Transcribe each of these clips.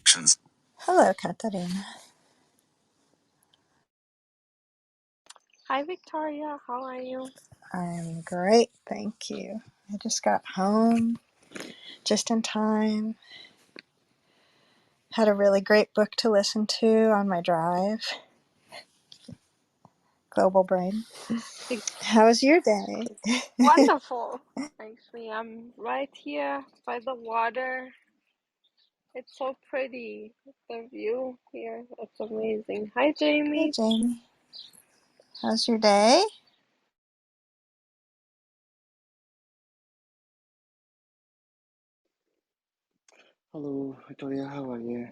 Instructions. Hello, Katarina. Hi, Victoria. How are you? I'm great, thank you. I just got home just in time. Had a really great book to listen to on my drive. Global Brain. How was your day? Wonderful. Actually, I'm right here by the water. It's so pretty. The view here. It's amazing. Hi, Hey, Jamie. Jamie. How's your day? Hello, Victoria, how are you?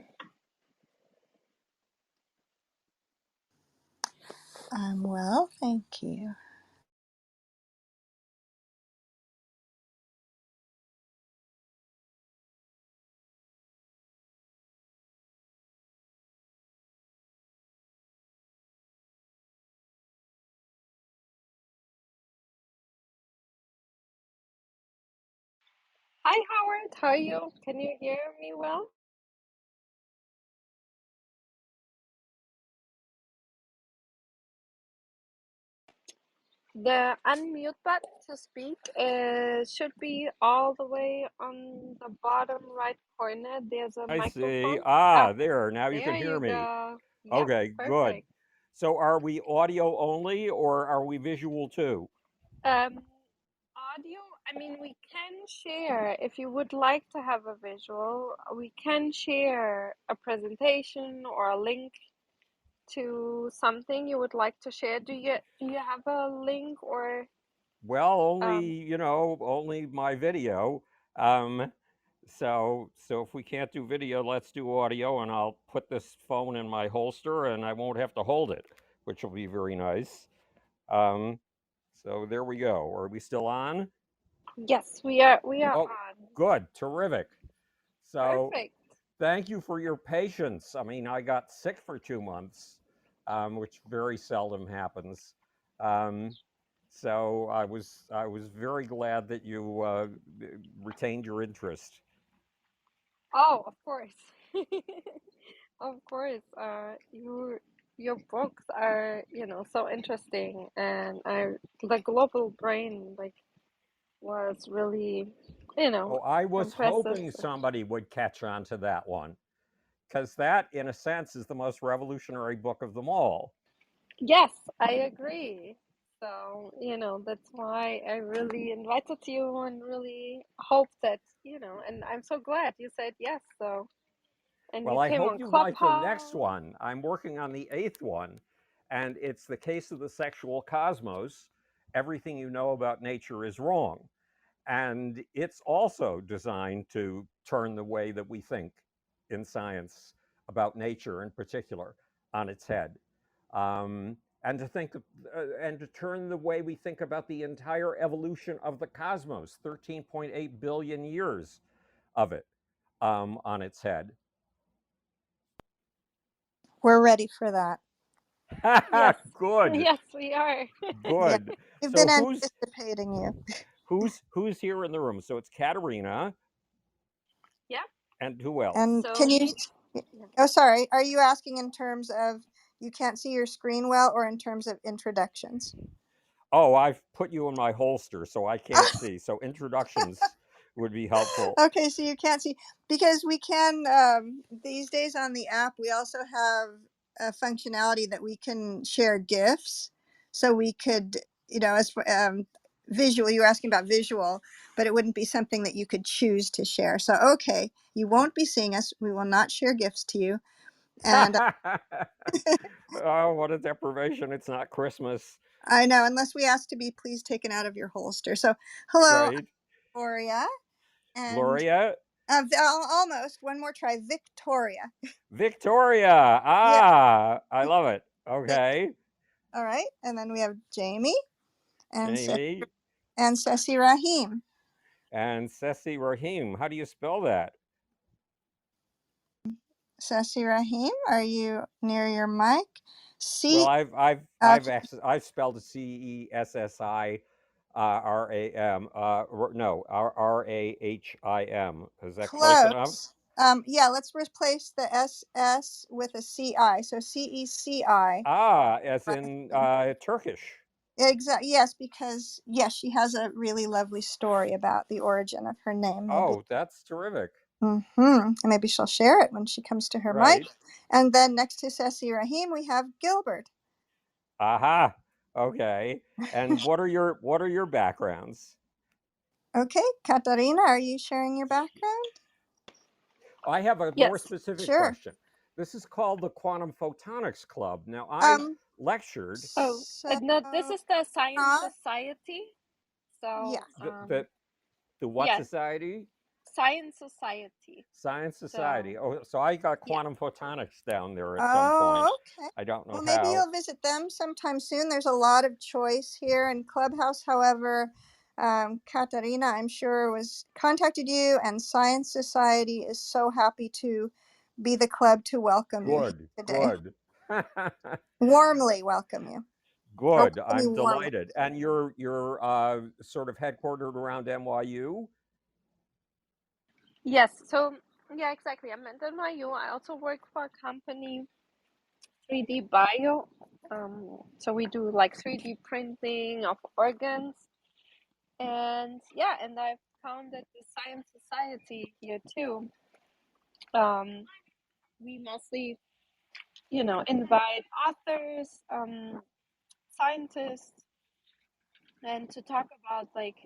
I'm well, thank you. Hi, Howard. How are you? Can you hear me well? The unmute button to speak should be all the way on the bottom right corner. There's a I see. microphone. Oh, There. Now you can there hear you me. go. Yep, Okay, good. perfect. So are we audio only or are we visual too? Audio, I mean, we can share if you would like to have a visual, we can share a presentation or a link to something you would like to share. Do you have a link or Well, um only my video. Um, so if we can't do video, let's do audio, and I'll put this phone in my holster and I won't have to hold it, which will be very nice. Um, so there we go. Are we still on? yes, we are Oh, on. good. Terrific. So Perfect. thank you for your patience. I mean, I got sick for 2 months, which very seldom happens. Um, so I was very glad that you retained your interest. Oh, of course. Of course. Your books are, so interesting, and the global brain was really, Oh, I was impressive. hoping somebody would catch on to that one, because that, in a sense, is the most revolutionary book of them all. Yes, I agree. So, that's why I really invited you and really hope that, and I'm so glad you said yes. So, and Well, you I came hope on you like the next Clubhouse. one. I'm working on the eighth one, and it's the case of the sexual cosmos. Everything you know about nature is wrong. And it's also designed to turn the way that we think in science about nature in particular on its head. And to think and to turn the way we think about the entire evolution of the cosmos, 13.8 billion years of it, on its head. We're ready for that. Yes, Good, yes, we are. Yeah, good. we've So been who's anticipating you. who's here in the room? So it's Katerina, Yeah. and who else? And So can you? we, yeah. Oh, sorry. Are you asking in terms of you can't see your screen well, or in terms of introductions? Oh, I've put you in my holster, so I can't see. So introductions would be helpful. Okay, so you can't see because we can these days on the app. We also have a functionality that we can share GIFs, so we could, as for visual. You were asking about visual, but it wouldn't be something that you could choose to share. So okay, you won't be seeing us. We will not share GIFs to you, and Oh, what a deprivation. It's not Christmas, I know unless we ask to be please taken out of your holster. So hello, right? Gloria, and Gloria? almost one more try, Victoria. Victoria. Yeah. Ah, I love it. Okay. All right, and then we have Jamie and Jamie Ceci Rahim. and Ceci Rahim. How do you spell that? Ceci Rahim, are you near your mic? Well, C. I've spelled it Cessi Rahim. No, Rahim. Is that close enough? Close. Yeah, let's replace the SS with a CI. So CECI. As Right. in Turkish. Exactly. Yes, because yes, she has a really lovely story about the origin of her name. Maybe. Oh, that's terrific. Maybe she'll share it when she comes to her mic. Right. And then next to Ceci Rahim, we have Gilbert. Aha. Okay. And what are your backgrounds? Okay, Katarina, are you sharing your background? I have a more Yes. specific Sure. question. This is called the Quantum Photonics Club. Now, I've lectured Oh, So no, this is the Science not Society. yeah. So, the what yeah, society? Science Society. Science So, Society. Oh, so I got yeah. quantum photonics down there at some point. Oh, okay. I don't know Well, maybe how. you'll visit them sometime soon. There's a lot of choice here in Clubhouse. However, Katarina, I'm sure, was contacted you, and Science Society is so happy to be the club to welcome you here Good, today. good. Warmly welcome you. Or Good. welcome you I'm warmly. delighted. And you're sort of headquartered around NYU, Yes. So, yeah, exactly. I'm at NYU. I also work for a company, 3D Bio. So we do like 3D printing of organs. And yeah, and I founded the Science Society here too. We mostly, invite authors, scientists, and to talk about like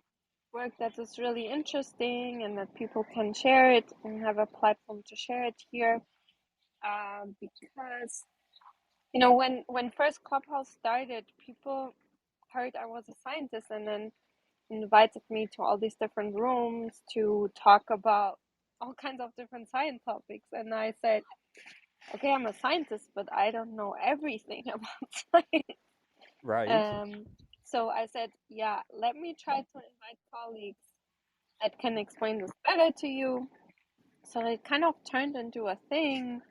work that is really interesting and that people can share it and have a platform to share it here. Because when first Clubhouse started, people heard I was a scientist and then invited me to all these different rooms to talk about all kinds of different science topics. And I said, okay, I'm a scientist, but I don't know everything about science. right? So I said, yeah, let me try to invite colleagues that can explain this better to you. So it kind of turned into a thing.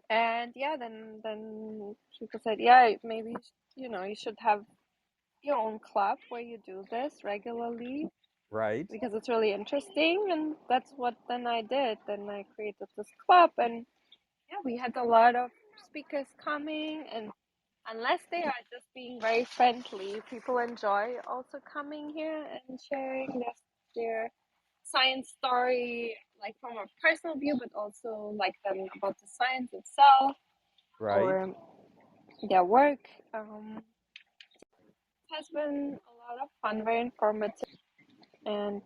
And yeah, then people said, yeah, maybe, you should have your own club where you do this regularly Right. because it's really interesting. And that's what then I did. Then I created this club, and yeah, we had a lot of speakers coming, and unless they are just being very friendly, people enjoy also coming here and sharing their science story, like from a personal view, but also like them about the science itself Right. or their work. It has been a lot of fun, very informative, and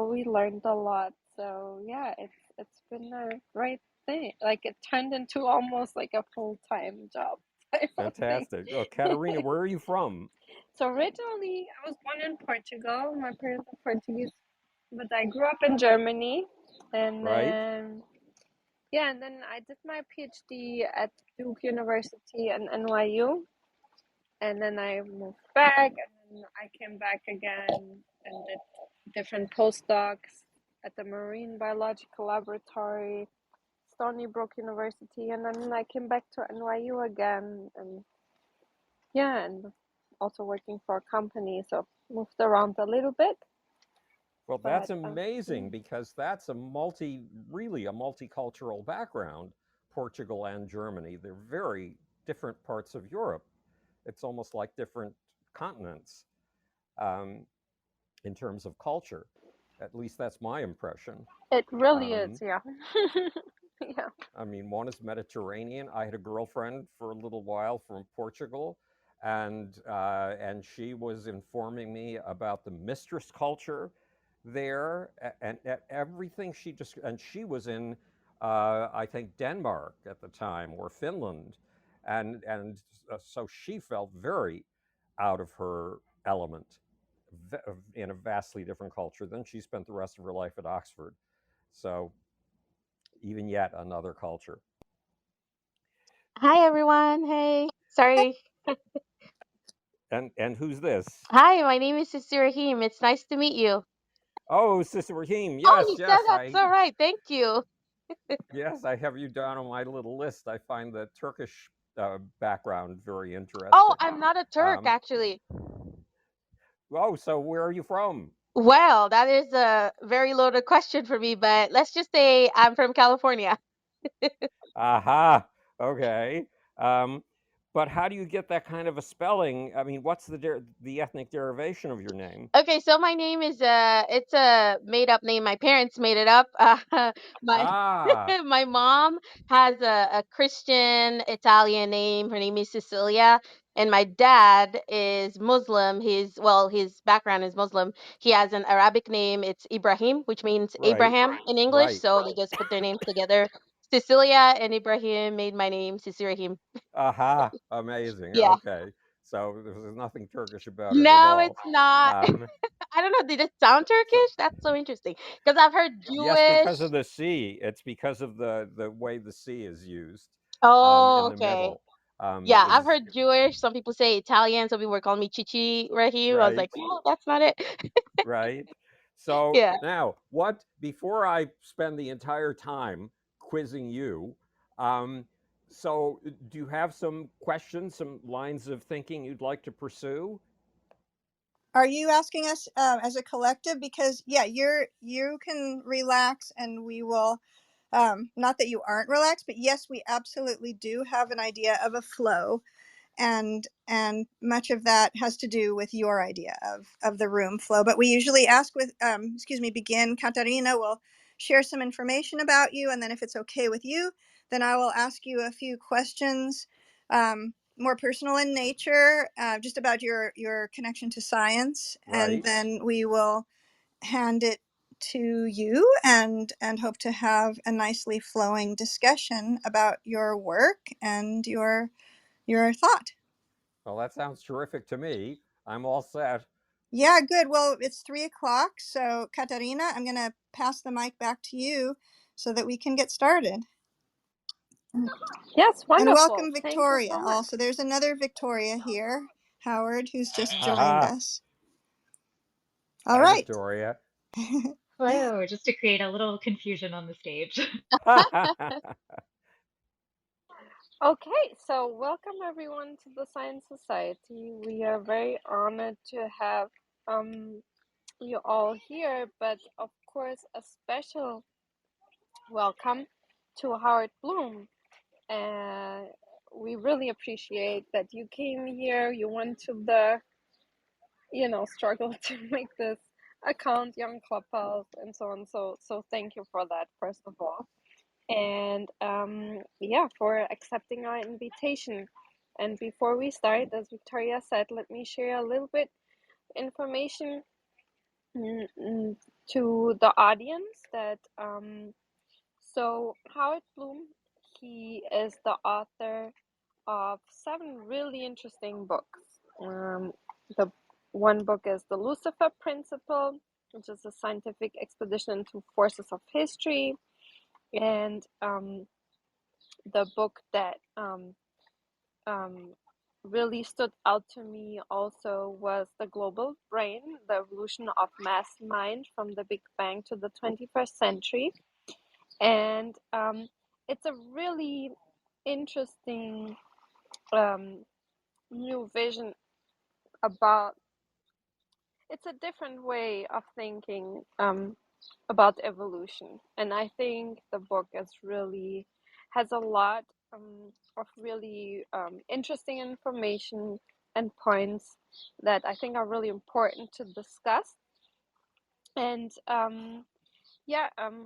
we learned a lot. So yeah, it's been a great thing. Like it turned into almost like a full-time job type of thing. Fantastic. Oh, Katarina, where are you from? So originally, I was born in Portugal. My parents are Portuguese, but I grew up in Germany, and Right. then yeah, and then I did my PhD at Duke University and NYU, and then I moved back, and then I came back again and did different postdocs at the Marine Biological Laboratory, Stony Brook University, and then I came back to NYU again, and yeah, and also working for a company, so moved around a little bit, Well, but that's amazing because that's really a multicultural background, Portugal and Germany. They're very different parts of Europe. It's almost like different continents um, in terms of culture. At least that's my impression. it really is, Um, yeah. Yeah. I mean, one is Mediterranean. I had a girlfriend for a little while from Portugal, and she was informing me about the mistress culture there, and everything she just. And she was in, I think, Denmark at the time or Finland, and so she felt very out of her element in a vastly different culture. Then she spent the rest of her life at Oxford. So even yet another culture. Hi everyone. Hey. Sorry. And who's this? Hi, my name is Sister Rahim. It's nice to meet you. Oh, Sister Rahim. Oh, Yes, you said yes, that so right. Thank you. I have you down on my little list. I find the Turkish background very Oh, interesting. I'm not a Turk Um, actually. oh, so where are you from? Well, that is a very loaded question for me, but let's just say I'm from California. Aha. Okay. Um, but how do you get that kind of a spelling? I mean, what's the ethnic derivation of your name? Okay, so my name is it's a made up name. My parents made it up. My Ah, my mom has a Christian Italian name. Her name is Cecilia, and my dad is Muslim. His background is Muslim. He has an Arabic name. It's Ibrahim, which means right, Abraham in English. right. So they just put their names together. Cecilia and Ibrahim made my name Cecirahim. Aha, amazing. Yeah. Okay. So there's nothing Turkish about it at No, all. it's not. Um, I don't know. Did it sound so Turkish? That's so interesting. Because I've heard yes, Jewish. because of the C. It's because of the way the C is used in Oh, the okay. middle. Yeah, I've Is heard Jewish. Some people say Italian. Some people were calling me Chichi Rahim. I was right. like, no, that's not it. Right? So Yeah. now, what before I spend the entire time quizzing you, um, so do you have some questions, some lines of thinking you'd like to pursue? Are you asking us as a collective? Because yeah, you can relax, and we will. Not that you aren't relaxed, but yes, we absolutely do have an idea of a flow, and much of that has to do with your idea of the room flow. But we usually ask with begin. Katarina will share some information about you, and then if it's okay with you, then I will ask you a few questions, more personal in nature, just about your connection to science, and Right. then we will hand it to you, and hope to have a nicely flowing discussion about your work and your thought. Well, that sounds terrific to me. I'm all set. Yeah, good. Well, it's 3 o'clock. So, Katarina, I'm going to pass the mic back to you so that we can get started. Yes, And wonderful. welcome, Thank you Victoria. so much. Also, there's another Victoria here, Howard, who's just joined Aha. us. All Hi, right. Victoria. Hello, just to create a little confusion on the stage. Okay, so welcome everyone to the Science Society. We are very honored to have you all here, but of course, a special welcome to Howard Bloom. And we really appreciate that you came here. You went to the, struggle to make this account, Young Clubhouse, and so on. So thank you for that, first of all. And yeah, for accepting our invitation. And before we start, as Victoria said, let me share a little bit information to the audience that so Howard Bloom, he is the author of 7 really interesting books. The one book is The Lucifer Principle, which is a scientific expedition into forces of history, and the book that really stood out to me also was The Global Brain, The Evolution of Mass Mind from the Big Bang to the 21st Century. And it's a really interesting new vision about it's a different way of thinking about evolution. And I think the book is really has a lot of really interesting information and points that I think are really important to discuss. And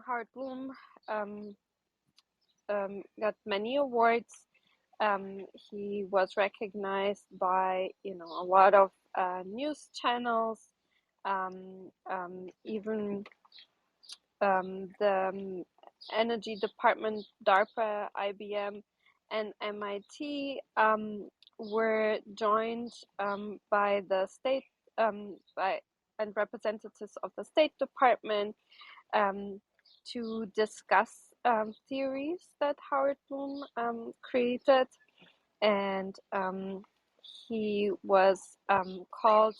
Howard Bloom um, got many awards. He was recognized by a lot of news channels, even the energy department, DARPA, IBM, and MIT were joined by the state by and representatives of the State Department um, to discuss theories that Howard Bloom created, and he was called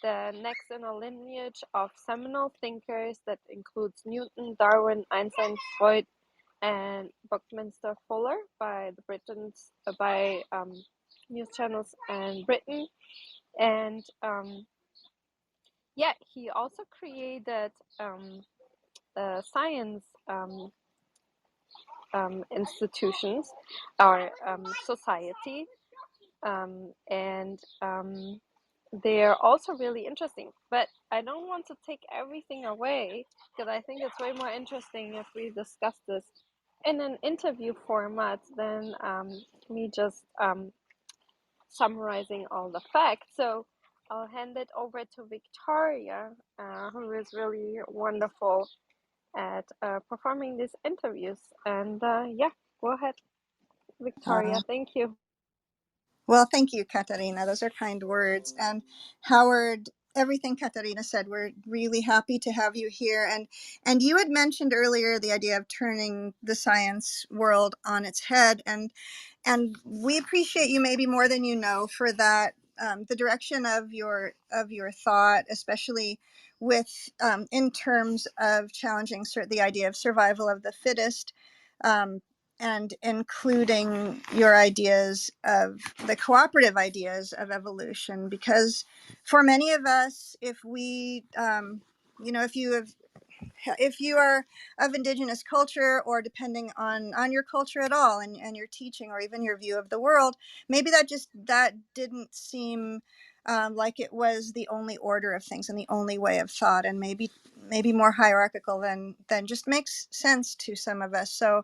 the next in a lineage of seminal thinkers that includes Newton, Darwin, Einstein, Freud, and Buckminster Fuller by the Britons by news channels in Britain, and yeah, he also created science institutions or society, and they're also really interesting. But I don't want to take everything away because I think it's way more interesting if we discuss this in an interview format than me just summarizing all the facts. So I'll hand it over to Victoria, who is really wonderful at performing these interviews. And yeah, go ahead, Victoria. Uh, Thank you. well, thank you, Katarina. Those are kind words. And Howard, everything Katarina said, we're really happy to have you here. And you had mentioned earlier the idea of turning the science world on its head. And we appreciate you maybe more than you know for that. The direction of your thought, especially with in terms of challenging the idea of survival of the fittest, um, and including your ideas of the cooperative ideas of evolution. Because for many of us, if we if you have if you are of indigenous culture, or depending on your culture at all, and your teaching, or even your view of the world, maybe that didn't seem like it was the only order of things and the only way of thought, and maybe more hierarchical than just makes sense to some of us. So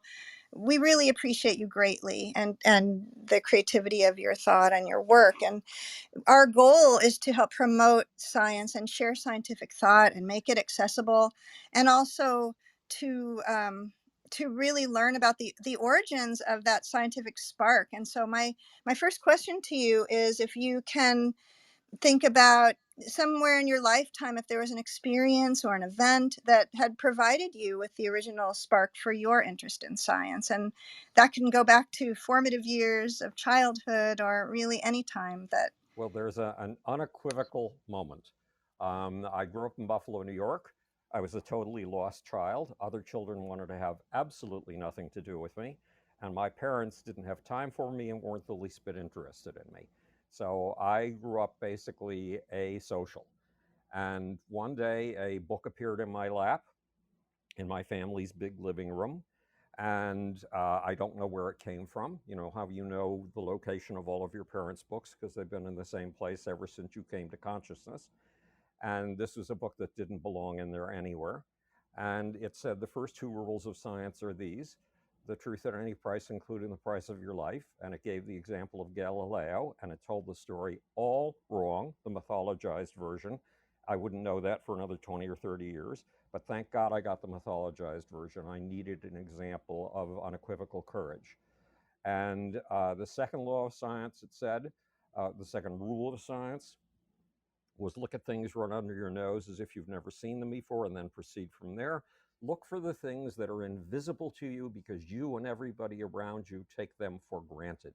we really appreciate you greatly, and the creativity of your thought and your work. And our goal is to help promote science and share scientific thought and make it accessible, and also to really learn about the origins of that scientific spark. And so my first question to you is, if you can think about somewhere in your lifetime, if there was an experience or an event that had provided you with the original spark for your interest in science. And that can go back to formative years of childhood, or really any time that. Well, there's an unequivocal moment. I grew up in Buffalo, New York. I was a totally lost child. Other children wanted to have absolutely nothing to do with me. And my parents didn't have time for me and weren't the least bit interested in me. So I grew up basically asocial. And one day a book appeared in my lap in my family's big living room. And I don't know where it came from. You know how you know the location of all of your parents' books because they've been in the same place ever since you came to consciousness. And this was a book that didn't belong in there anywhere. And it said the first two rules of science are these: the truth at any price, including the price of your life. And it gave the example of Galileo, and it told the story all wrong, the mythologized version. I wouldn't know that for another 20 or 30 years. But thank God I got the mythologized version. I needed an example of unequivocal courage. And the second law of science, it said, the second rule of science was look at things run under your nose as if you've never seen them before and then proceed from there. Look for the things that are invisible to you because you and everybody around you take them for granted,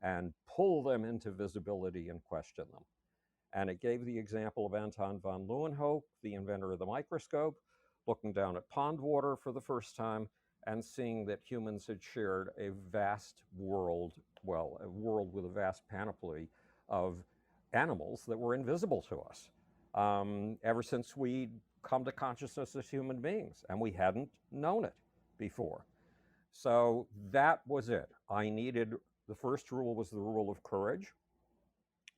and pull them into visibility and question them. And it gave the example of Anton von Leeuwenhoek, the inventor of the microscope, looking down at pond water for the first time and seeing that humans had shared a vast world, well, a world with a vast panoply of animals that were invisible to us ever since we come to consciousness as human beings, and we hadn't known it before. So that was it. I needed the first rule was the rule of courage.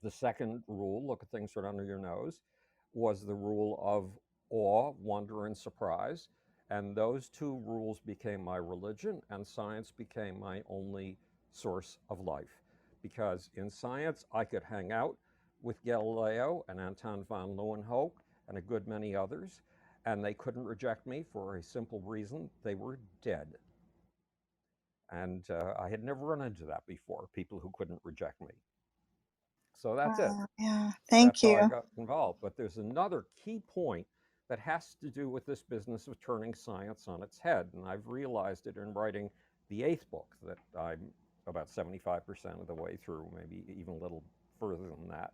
The second rule, look at things right under your nose, was the rule of awe, wonder, and surprise. And those two rules became my religion, and science became my only source of life. Because in science, I could hang out with Galileo and Anton von Leeuwenhoek and a good many others, and they couldn't reject me for a simple reason: they were dead. And I had never run into that before, people who couldn't reject me. So that's it. Yeah, That's thank how I you. got involved. But there's another key point that has to do with this business of turning science on its head. And I've realized it in writing the eighth book that I'm about 75% of the way through, maybe even a little further than that.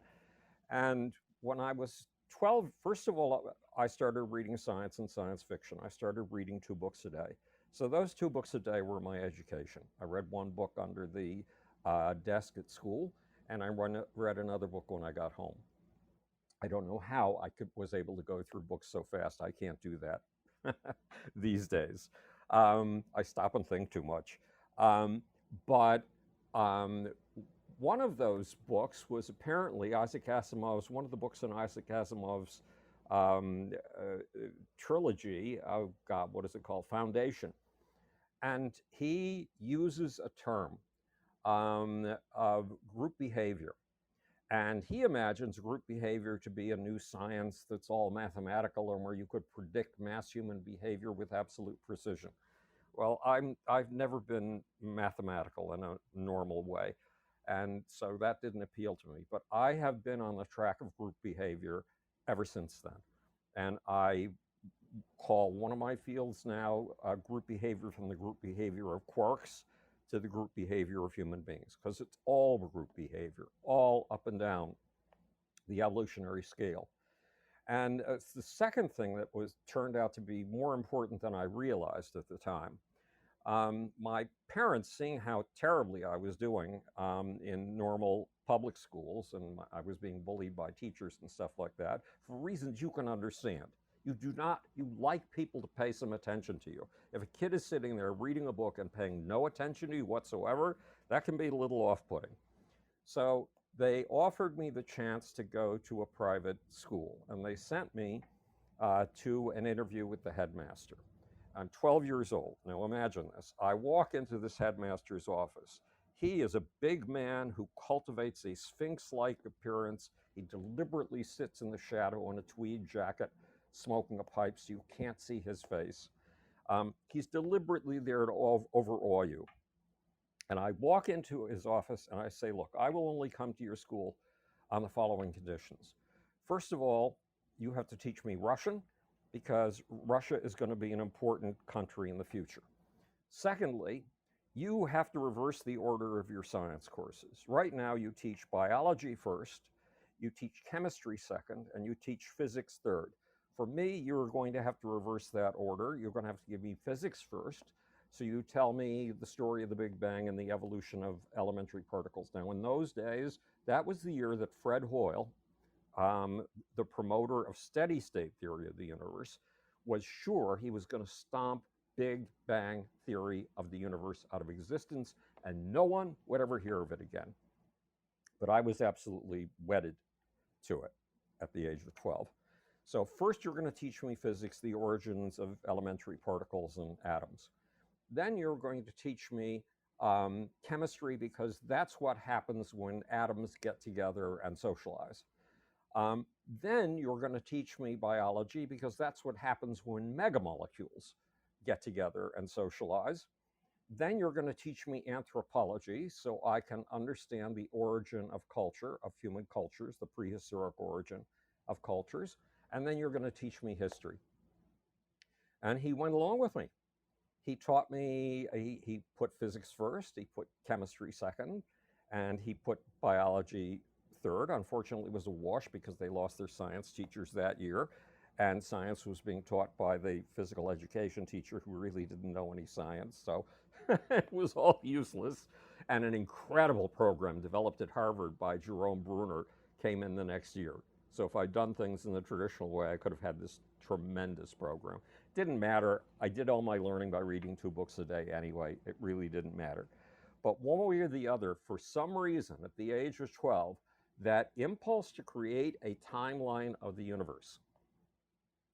And when I was 12, first of all, I started reading science and science fiction. I started reading 2 books a day. So those 2 books a day were my education. I read one book under the desk at school, and I read another book when I got home. I don't know how was able to go through books so fast. I can't do that these days. I stop and think too much. But um, one of those books was apparently Isaac Asimov's, one of the books in Isaac Asimov's um, trilogy. Oh God, what is it called? Foundation. And he uses a term of group behavior. And he imagines group behavior to be a new science that's all mathematical and where you could predict mass human behavior with absolute precision. Well, I've never been mathematical in a normal way, and so that didn't appeal to me. But I have been on the track of group behavior ever since then, and I call one of my fields now group behavior, from the group behavior of quarks to the group behavior of human beings, because it's all group behavior, all up and down the evolutionary scale. And the second thing that was turned out to be more important than I realized at the time. My parents, seeing how terribly I was doing in normal public schools, and I was being bullied by teachers and stuff like that, for reasons you can understand. You like people to pay some attention to you. If a kid is sitting there reading a book and paying no attention to you whatsoever, that can be a little off putting. So they offered me the chance to go to a private school, and they sent me to an interview with the headmaster. I'm 12 years old. Now imagine this. I walk into this headmaster's office. He is a big man who cultivates a sphinx like appearance. He deliberately sits in the shadow in a tweed jacket, smoking a pipe so you can't see his face. He's deliberately there to overawe you. And I walk into his office and I say, look, I will only come to your school on the following conditions. First of all, you have to teach me Russian, because Russia is going to be an important country in the future. Secondly, you have to reverse the order of your science courses. Right now, you teach biology first, you teach chemistry second, and you teach physics third. For me, you're going to have to reverse that order. You're going to have to give me physics first. So you tell me the story of the Big Bang and the evolution of elementary particles. Now, in those days, that was the year that Fred Hoyle, the promoter of steady state theory of the universe, was sure he was going to stomp Big Bang theory of the universe out of existence, and no one would ever hear of it again. But I was absolutely wedded to it at the age of 12. So first you're going to teach me physics, the origins of elementary particles and atoms. Then you're going to teach me chemistry, because that's what happens when atoms get together and socialize. Then you're going to teach me biology, because that's what happens when megamolecules get together and socialize. Then you're going to teach me anthropology, so I can understand the origin of culture, of human cultures, the prehistoric origin of cultures. And then you're going to teach me history. And he went along with me. He taught me, he put physics first, he put chemistry second, and he put biology third. Unfortunately, it was a wash because they lost their science teachers that year, and science was being taught by the physical education teacher who really didn't know any science. So it was all useless. And an incredible program developed at Harvard by Jerome Bruner came in the next year. So if I'd done things in the traditional way, I could have had this tremendous program. Didn't matter. I did all my learning by reading 2 books a day anyway. It really didn't matter. But one way or the other, for some reason, at the age of 12, that impulse to create a timeline of the universe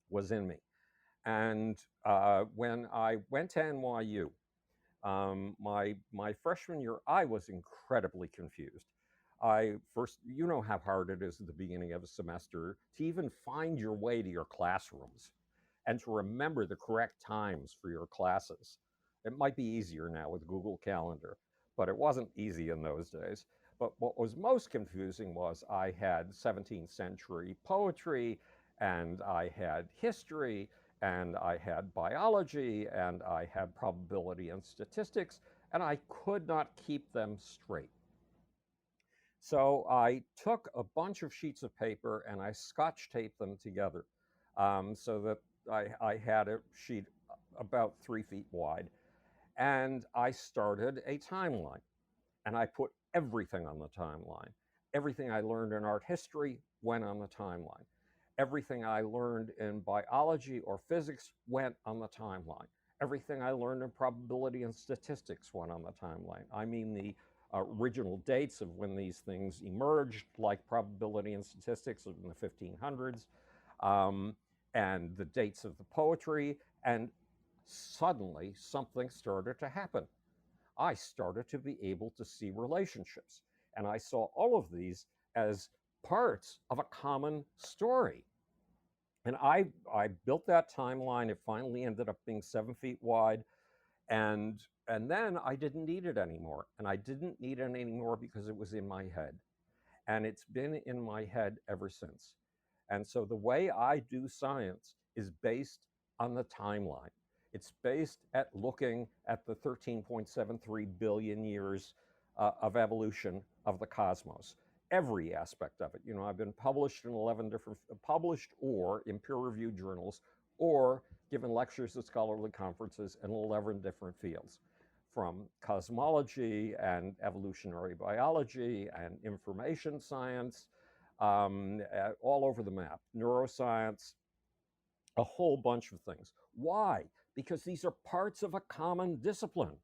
was in me. And when I went to NYU, my freshman year, I was incredibly confused. You know how hard it is at the beginning of a semester to even find your way to your classrooms and to remember the correct times for your classes. It might be easier now with Google Calendar, but it wasn't easy in those days. But what was most confusing was I had 17th century poetry, and I had history, and I had biology, and I had probability and statistics, and I could not keep them straight. So I took a bunch of sheets of paper and I scotch taped them together so that I had a sheet about 3 feet wide. And I started a timeline. And I put everything on the timeline. Everything I learned in art history, went on the timeline. Everything I learned in biology or physics went on the timeline. Everything I learned in probability and statistics went on the timeline. I mean, the original dates of when these things emerged, like probability and statistics in the 1500s, um, and the dates of the poetry, and suddenly something started to happen. I started to be able to see relationships, and I saw all of these as parts of a common story. And I built that timeline. It finally ended up being 7 feet wide, and then I didn't need it anymore. And I didn't need it anymore because it was in my head, and it's been in my head ever since. And so the way I do science is based on the timeline. It's based at looking at the 13.73 billion years of evolution of the cosmos, every aspect of it. You know, I've been published in 11 different, published or in peer-reviewed journals, or given lectures at scholarly conferences in 11 different fields, from cosmology and evolutionary biology and information science, all over the map, neuroscience, a whole bunch of things. Why? Because these are parts of a common discipline.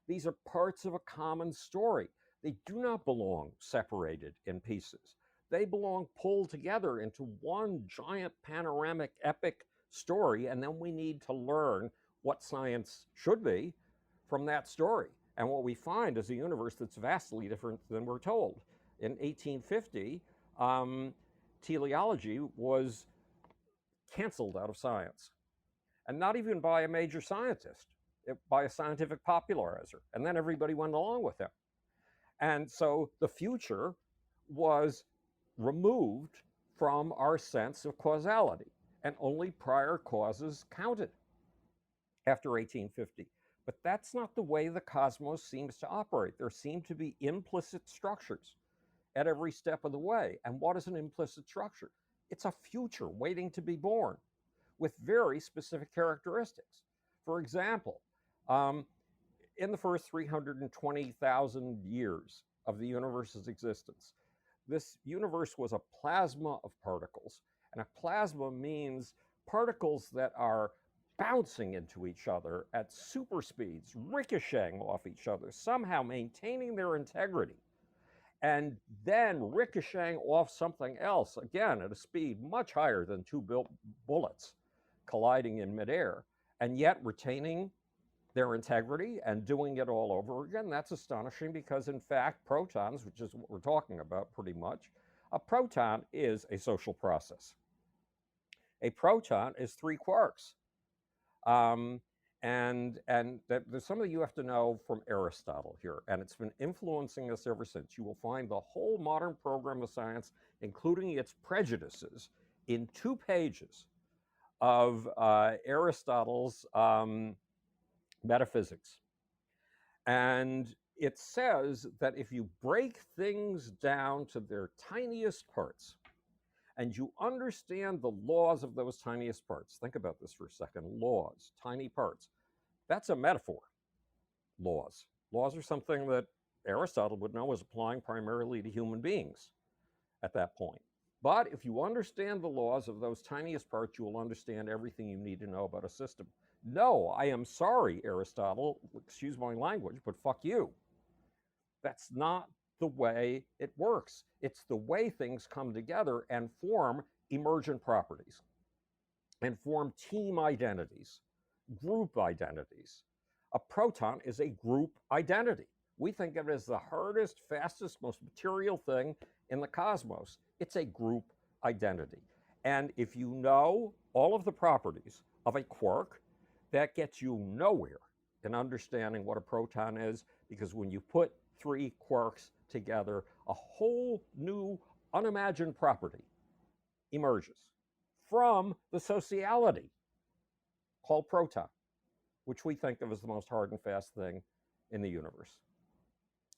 These are parts of a common story. They do not belong separated in pieces. They belong pulled together into one giant panoramic epic story, and then we need to learn what science should be from that story. And what we find is a universe that's vastly different than we're told. In 1850, teleology was canceled out of science, and not even by a major scientist, by a scientific popularizer. And then everybody went along with him. And so the future was removed from our sense of causality, and only prior causes counted after 1850. But that's not the way the cosmos seems to operate. There seem to be implicit structures at every step of the way. And what is an implicit structure? It's a future waiting to be born with very specific characteristics. For example, in the first 320,000 years of the universe's existence, this universe was a plasma of particles. And a plasma means particles that are bouncing into each other at super speeds, ricocheting off each other, somehow maintaining their integrity, and then ricocheting off something else, again at a speed much higher than two bullets colliding in midair, and yet retaining their integrity and doing it all over again. That's astonishing because, in fact, protons, which is what we're talking about pretty much, a proton is a social process. A proton is 3 quarks. And there's something you have to know from Aristotle here, and it's been influencing us ever since. You will find the whole modern program of science, including its prejudices, in 2 pages of Aristotle's metaphysics. And it says that if you break things down to their tiniest parts, and you understand the laws of those tiniest parts, think about this for a second, laws, tiny parts, that's a metaphor. Laws are something that Aristotle would know was applying primarily to human beings at that point. But if you understand the laws of those tiniest parts, you will understand everything you need to know about a system. No, I am sorry, Aristotle, excuse my language, but fuck you. That's not the way it works. It's the way things come together and form emergent properties, and form team identities, group identities. A proton is a group identity. We think of it as the hardest, fastest, most material thing in the cosmos. It's a group identity. And if you know all of the properties of a quark, that gets you nowhere in understanding what a proton is, because when you put 3 quarks together, a whole new unimagined property emerges from the sociality called proton, which we think of as the most hard and fast thing in the universe.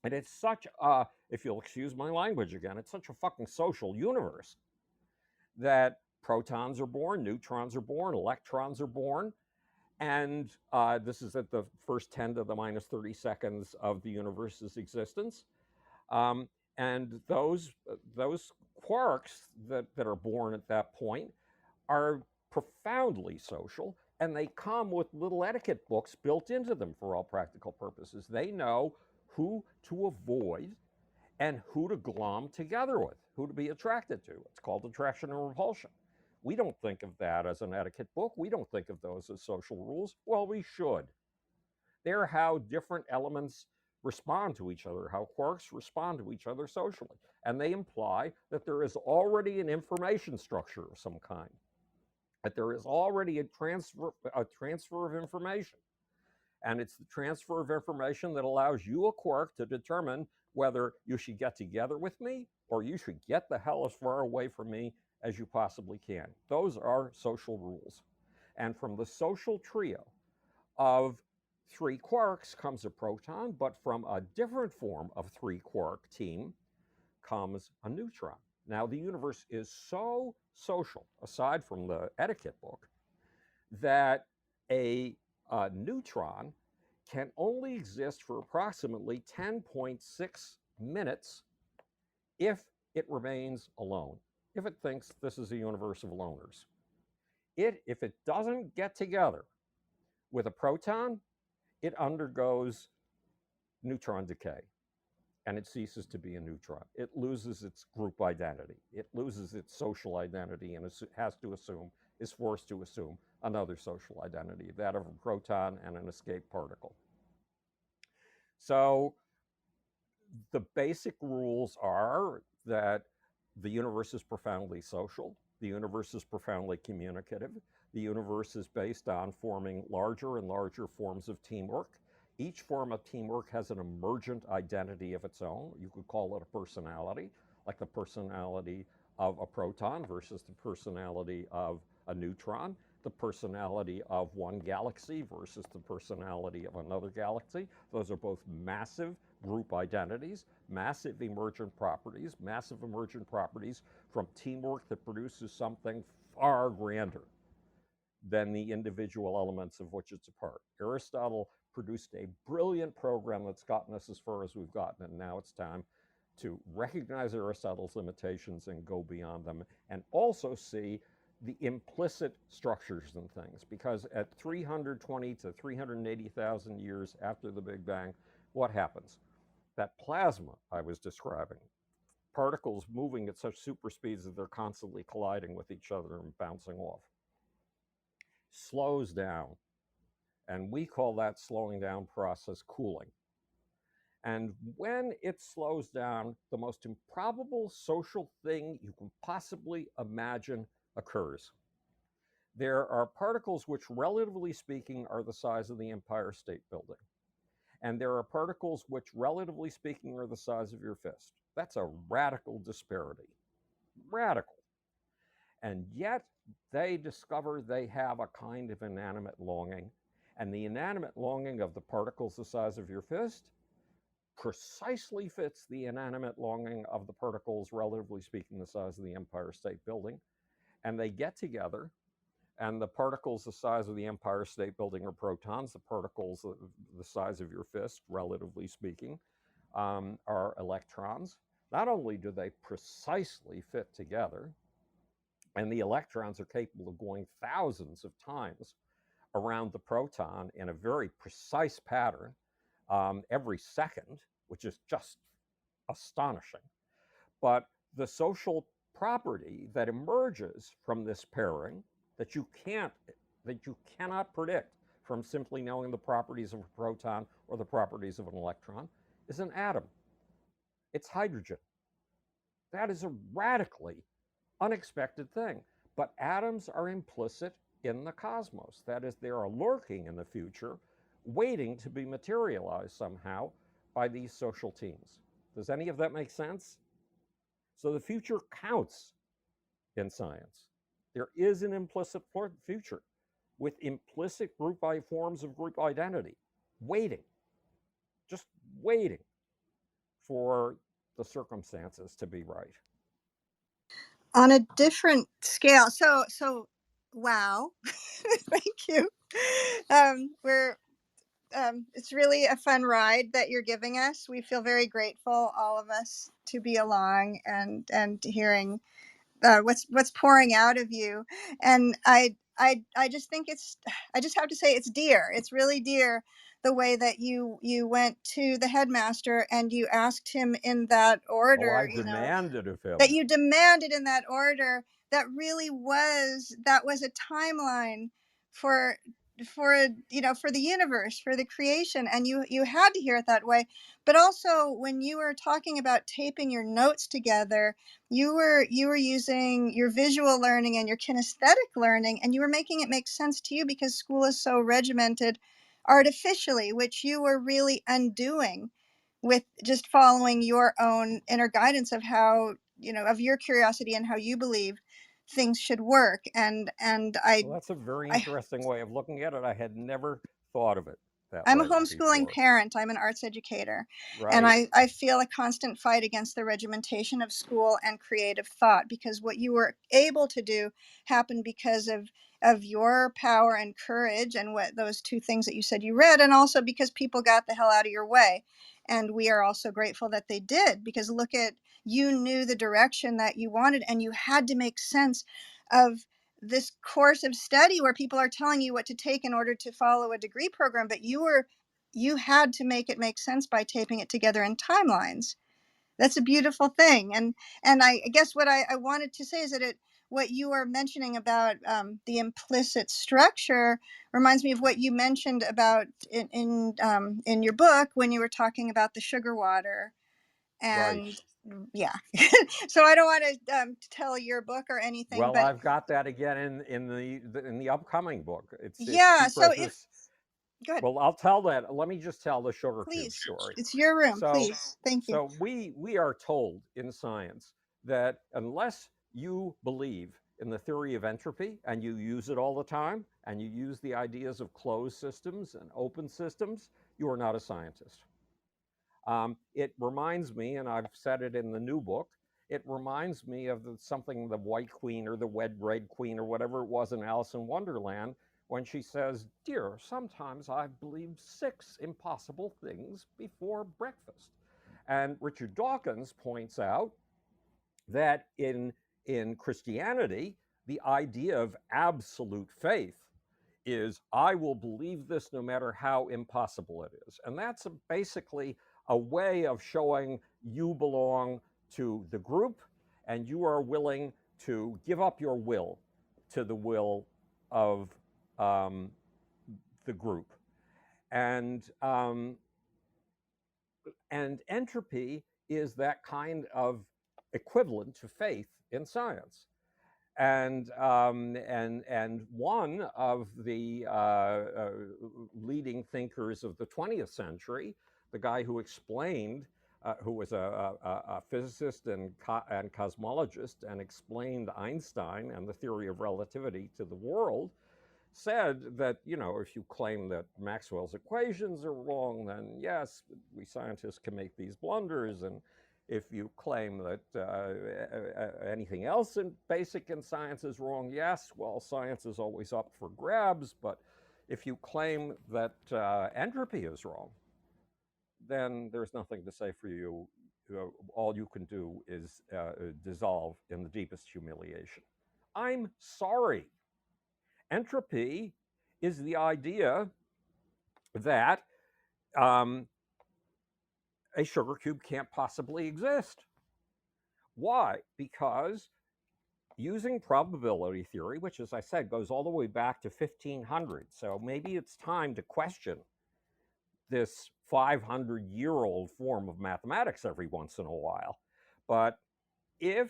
And it's such a, if you'll excuse my language again, it's such a fucking social universe that protons are born, neutrons are born, electrons are born. And this is at the first 10 to the minus 30 seconds of the universe's existence. And those quarks that are born at that point are profoundly social, and they come with little etiquette books built into them for all practical purposes. They know who to avoid and who to glom together with, who to be attracted to. It's called attraction and repulsion. We don't think of that as an etiquette book. We don't think of those as social rules. Well, we should. They're how different elements respond to each other, how quarks respond to each other socially. And they imply that there is already an information structure of some kind, that there is already a transfer of information. And it's the transfer of information that allows you, a quark, to determine whether you should get together with me or you should get the hell as far away from me as you possibly can. Those are social rules. And from the social trio of three quarks comes a proton, but from a different form of three quark team comes a neutron. Now, the universe is so social, aside from the etiquette book, that a neutron can only exist for approximately 10.6 minutes if it remains alone, if it thinks this is a universe of loners. If it doesn't get together with a proton, it undergoes neutron decay and it ceases to be a neutron. It loses its group identity. It loses its social identity and is forced to assume another social identity, that of a proton and an escape particle. So the basic rules are that the universe is profoundly social, the universe is profoundly communicative, the universe is based on forming larger and larger forms of teamwork. Each form of teamwork has an emergent identity of its own. You could call it a personality, like the personality of a proton versus the personality of a neutron, the personality of one galaxy versus the personality of another galaxy. Those are both massive group identities, massive emergent properties from teamwork that produces something far grander than the individual elements of which it's a part. Aristotle produced a brilliant program that's gotten us as far as we've gotten, and now it's time to recognize Aristotle's limitations and go beyond them, and also see the implicit structures in things. Because at 320 to 380,000 years after the Big Bang, what happens? That plasma I was describing, particles moving at such super speeds that they're constantly colliding with each other and bouncing off, slows down. And we call that slowing down process cooling. And when it slows down, the most improbable social thing you can possibly imagine occurs. There are particles which, relatively speaking, are the size of the Empire State Building. And there are particles which, relatively speaking, are the size of your fist. That's a radical disparity. Radical. And yet, they discover they have a kind of inanimate longing. And the inanimate longing of the particles the size of your fist precisely fits the inanimate longing of the particles, relatively speaking, the size of the Empire State Building. And they get together, and the particles the size of the Empire State Building are protons. The particles the size of your fist, relatively speaking, are electrons. Not only do they precisely fit together, and the electrons are capable of going thousands of times around the proton in a very precise pattern every second, which is just astonishing. But the social property that emerges from this pairing that you cannot predict from simply knowing the properties of a proton or the properties of an electron is an atom. It's hydrogen. That is a radically unexpected thing. But atoms are implicit in the cosmos. That is, they are lurking in the future, waiting to be materialized somehow by these social teams. Does any of that make sense? So the future counts in science. There is an implicit future with implicit forms of group identity, waiting, just waiting for the circumstances to be right. On a different scale. So wow. Thank you. We're it's really a fun ride that you're giving us. We feel very grateful, all of us, to be along and hearing what's pouring out of you. And I just think I just have to say it's dear. It's really dear the way that you went to the headmaster and you asked him in that Oh, I order, demanded of that him. you demanded in that order. That was a timeline for for the universe, for the creation, and you had to hear it that way. But also, when you were talking about taping your notes together, you were using your visual learning and your kinesthetic learning, and you were making it make sense to you because school is so regimented artificially, which you were really undoing with just following your own inner guidance of how, of your curiosity and how you believe things should work. And Well, that's a very I interesting way of looking at it. I had never thought of it that I'm a way homeschooling before. parent. I'm an arts educator. And Right. I feel a constant fight against the regimentation of school and creative thought, because what you were able to do happened because of your power and courage, and what those two things that you said you read, and also because people got the hell out of your way. And we are also grateful that they did, because look at, you knew the direction that you wanted, and you had to make sense of this course of study where people are telling you what to take in order to follow a degree program, but you had to make it make sense by taping it together in timelines. That's a beautiful thing. And I guess what I wanted to say is that what you are mentioning about the implicit structure reminds me of what you mentioned about in your book when you were talking about the sugar water. Right. And yeah, so I don't want to tell your book or anything, Well, but I've got that again in the upcoming book. It's yeah. So because if this. go ahead, Well, I'll tell that. Let me just tell the sugar cube please. story. It's your room, So, please. Thank you. so we are told in science that unless you believe in the theory of entropy and you use it all the time and you use the ideas of closed systems and open systems, you are not a scientist. It reminds me, and I've said it in the new book, it reminds me of something the White Queen or the Red Queen or whatever it was in Alice in Wonderland when she says, "Dear, sometimes I've believed 6 impossible things before breakfast." And Richard Dawkins points out that in Christianity, the idea of absolute faith is I will believe this no matter how impossible it is. And that's basically a way of showing you belong to the group and you are willing to give up your will to the will of um, the group. And and entropy is that kind of equivalent to faith in science. And one of the leading thinkers of the 20th century, the guy who explained, who was a physicist and cosmologist, and explained Einstein and the theory of relativity to the world, said that, if you claim that Maxwell's equations are wrong, then yes, we scientists can make these blunders. And if you claim that anything else in basic in science is wrong, yes, well, science is always up for grabs. But if you claim that entropy is wrong, then there's nothing to say for you. All you can do is dissolve in the deepest humiliation. I'm sorry. Entropy is the idea that um, a sugar cube can't possibly exist. Why? Because using probability theory, which, as I said, goes all the way back to 1500, so maybe it's time to question this 500-year-old form of mathematics every once in a while. But if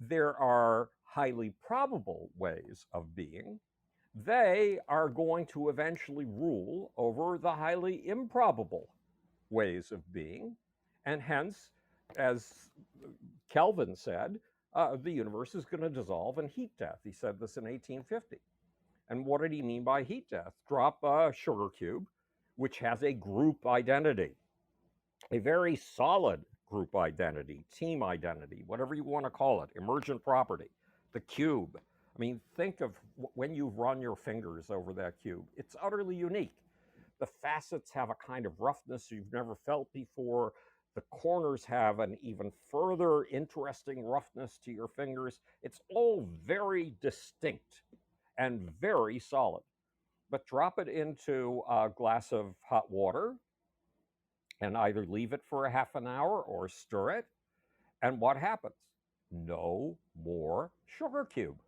there are highly probable ways of being, they are going to eventually rule over the highly improbable ways of being. And hence, as Kelvin said, the universe is going to dissolve in heat death. He said this in 1850. And what did he mean by heat death? Drop a sugar cube, which has a group identity, a very solid group identity, team identity, whatever you want to call it, emergent property, the cube. I mean, think of when you run your fingers over that cube. It's utterly unique. The facets have a kind of roughness you've never felt before. The corners have an even further interesting roughness to your fingers. It's all very distinct and very solid. But drop it into a glass of hot water and either leave it for a half an hour or stir it. And what happens? No more sugar cube.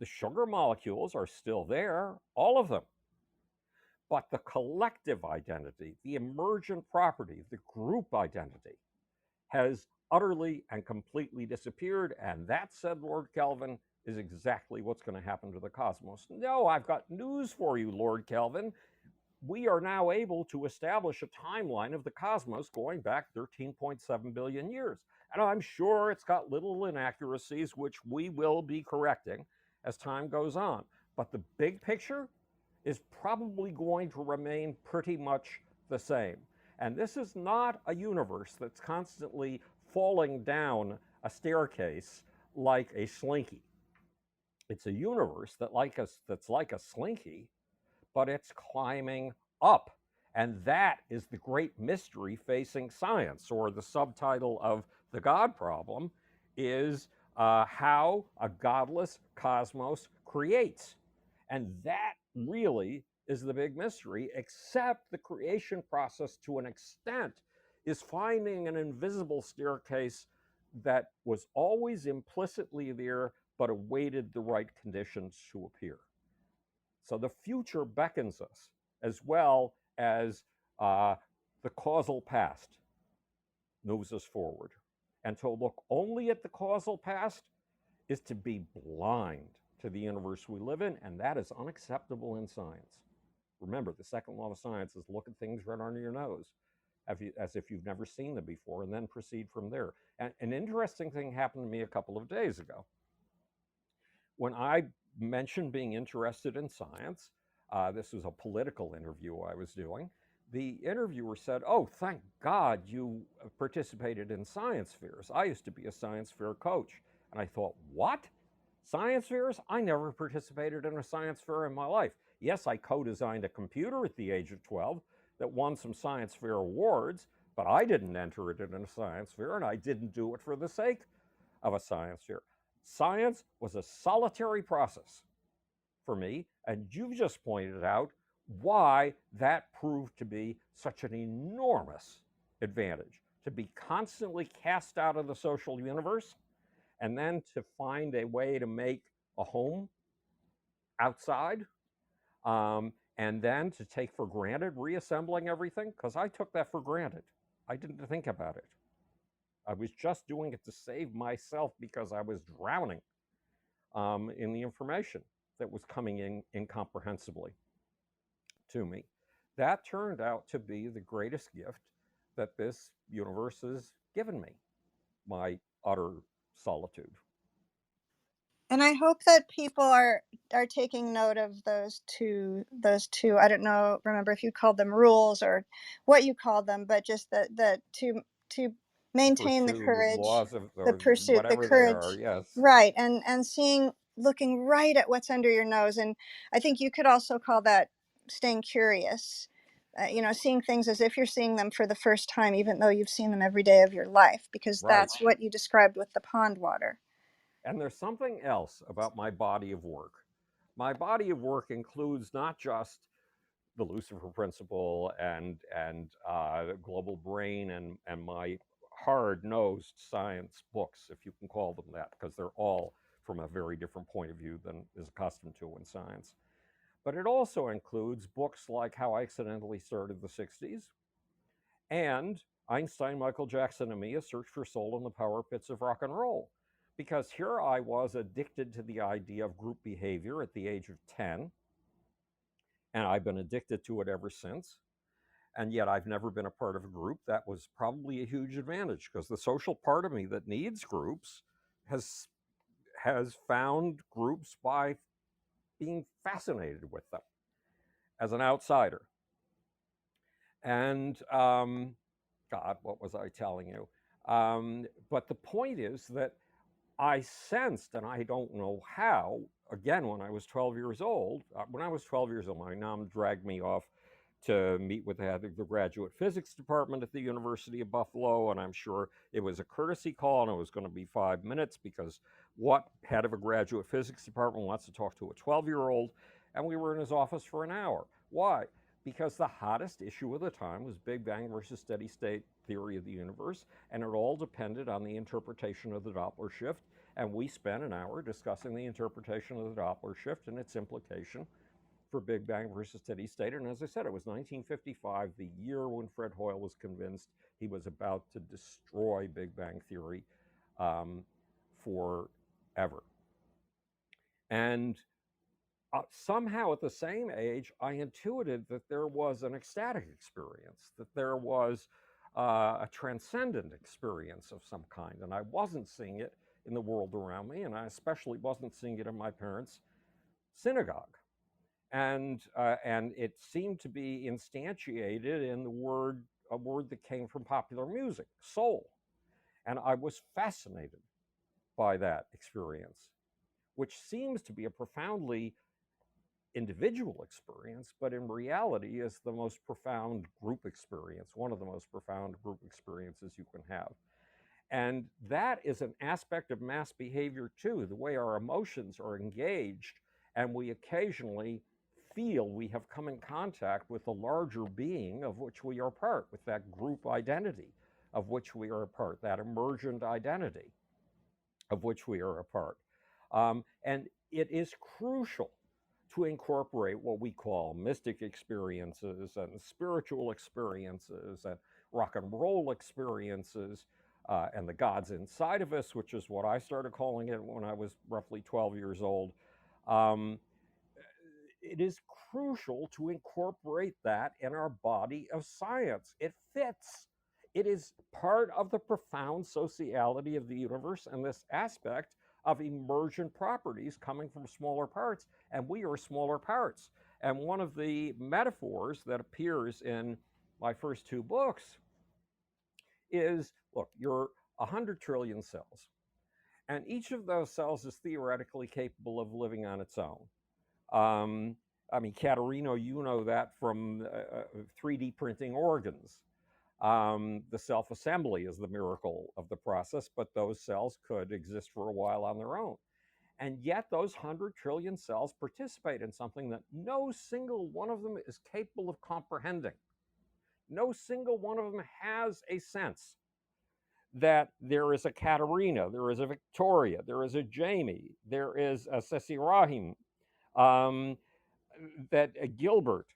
The sugar molecules are still there, all of them. But the collective identity, the emergent property, the group identity has utterly and completely disappeared. And that, said Lord Kelvin, is exactly what's going to happen to the cosmos. No, I've got news for you, Lord Kelvin. We are now able to establish a timeline of the cosmos going back 13.7 billion years. And I'm sure it's got little inaccuracies, which we will be correcting as time goes on. But the big picture is probably going to remain pretty much the same. And this is not a universe that's constantly falling down a staircase like a slinky. It's a universe that's like a slinky, but it's climbing up. And that is the great mystery facing science, or the subtitle of The God Problem is how a godless cosmos creates. And that really is the big mystery, except the creation process, to an extent, is finding an invisible staircase that was always implicitly there, but awaited the right conditions to appear. So the future beckons us, as well as the causal past moves us forward. And to look only at the causal past is to be blind to the universe we live in, and that is unacceptable in science. Remember, the second law of science is look at things right under your nose, as if you've never seen them before, and then proceed from there. And an interesting thing happened to me a couple of days ago. When I mentioned being interested in science, this was a political interview I was doing. The interviewer said, "Oh, thank God you participated in science fairs. I used to be a science fair coach." And I thought, what? Science fairs? I never participated in a science fair in my life. Yes, I co-designed a computer at the age of 12 that won some science fair awards, but I didn't enter it in a science fair, and I didn't do it for the sake of a science fair. Science was a solitary process for me, and you've just pointed out why that proved to be such an enormous advantage, to be constantly cast out of the social universe and then to find a way to make a home outside, and then to take for granted reassembling everything, because I took that for granted. I didn't think about it. I was just doing it to save myself because I was drowning in the information that was coming in incomprehensibly to me. That turned out to be the greatest gift that this universe has given me, my utter solitude. And I hope that people are taking note of those two. I don't know, remember if you called them rules or what you called them, but just that to The maintain first the two courage, laws of, the or pursuit, the whatever they are, courage, yes. right, and looking right at what's under your nose. And I think you could also call that staying curious. Seeing things as if you're seeing them for the first time, even though you've seen them every day of your life, because Right. that's what you described with the pond water. And there's something else about my body of work. My body of work includes not just the Lucifer Principle and Global Brain and my hard-nosed science books, if you can call them that, because they're all from a very different point of view than is accustomed to in science. But it also includes books like How I Accidentally Started the 60s and Einstein, Michael Jackson, and Me, A Search for Soul in the Power Pits of Rock and Roll. Because here I was addicted to the idea of group behavior at the age of 10, and I've been addicted to it ever since. And yet I've never been a part of a group. That was probably a huge advantage, because the social part of me that needs groups has found groups by being fascinated with them as an outsider. And God, what was I telling you? But the point is that I sensed, and I don't know how, again, when I was 12 years old, my mom dragged me off to meet with the head of the graduate physics department at the University of Buffalo, and I'm sure it was a courtesy call and it was going to be 5 minutes because what head of a graduate physics department wants to talk to a 12-year-old? And we were in his office for an hour. Why? Because the hottest issue of the time was Big Bang versus steady state theory of the universe, and it all depended on the interpretation of the Doppler shift. And we spent an hour discussing the interpretation of the Doppler shift and its implication for Big Bang versus steady state. And as I said, it was 1955, the year when Fred Hoyle was convinced he was about to destroy Big Bang theory forever. And somehow at the same age, I intuited that there was an ecstatic experience, that there was a transcendent experience of some kind. And I wasn't seeing it in the world around me, and I especially wasn't seeing it in my parents' synagogue. And it seemed to be instantiated in a word that came from popular music, soul. And I was fascinated by that experience, which seems to be a profoundly individual experience, but in reality is the most profound group experience, one of the most profound group experiences you can have. And that is an aspect of mass behavior too, the way our emotions are engaged, and we occasionally feel we have come in contact with the larger being of which we are part, with that group identity of which we are a part, that emergent identity of which we are a part. And it is crucial to incorporate what we call mystic experiences and spiritual experiences and rock and roll experiences and the gods inside of us, which is what I started calling it when I was roughly 12 years old. It is crucial to incorporate that in our body of science. It fits. It is part of the profound sociality of the universe and this aspect of emergent properties coming from smaller parts, and we are smaller parts. And one of the metaphors that appears in my first two books is, look, you're 100 trillion cells, and each of those cells is theoretically capable of living on its own. I mean, Caterino, you know that from 3D printing organs. The self-assembly is the miracle of the process, but those cells could exist for a while on their own. And yet those 100 trillion cells participate in something that no single one of them is capable of comprehending. No single one of them has a sense that there is a Katerina, there is a Victoria, there is a Jamie, there is a Ceci Rahim, that Gilbert,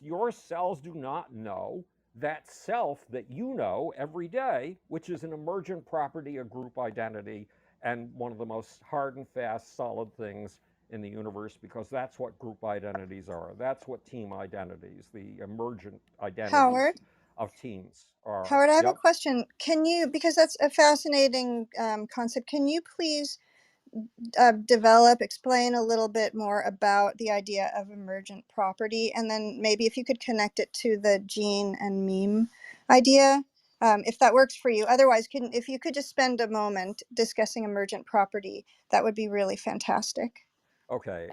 your cells do not know that self that you know every day, which is an emergent property of group identity and one of the most hard and fast, solid things in the universe, because that's what group identities are. That's what team identities, the emergent identities Howard, of teams are. Howard, I have a Yep. question. Can you, because that's a fascinating concept, can you please explain a little bit more about the idea of emergent property, and then maybe if you could connect it to the gene and meme idea, if that works for you. Otherwise, if you could just spend a moment discussing emergent property, that would be really fantastic. Okay.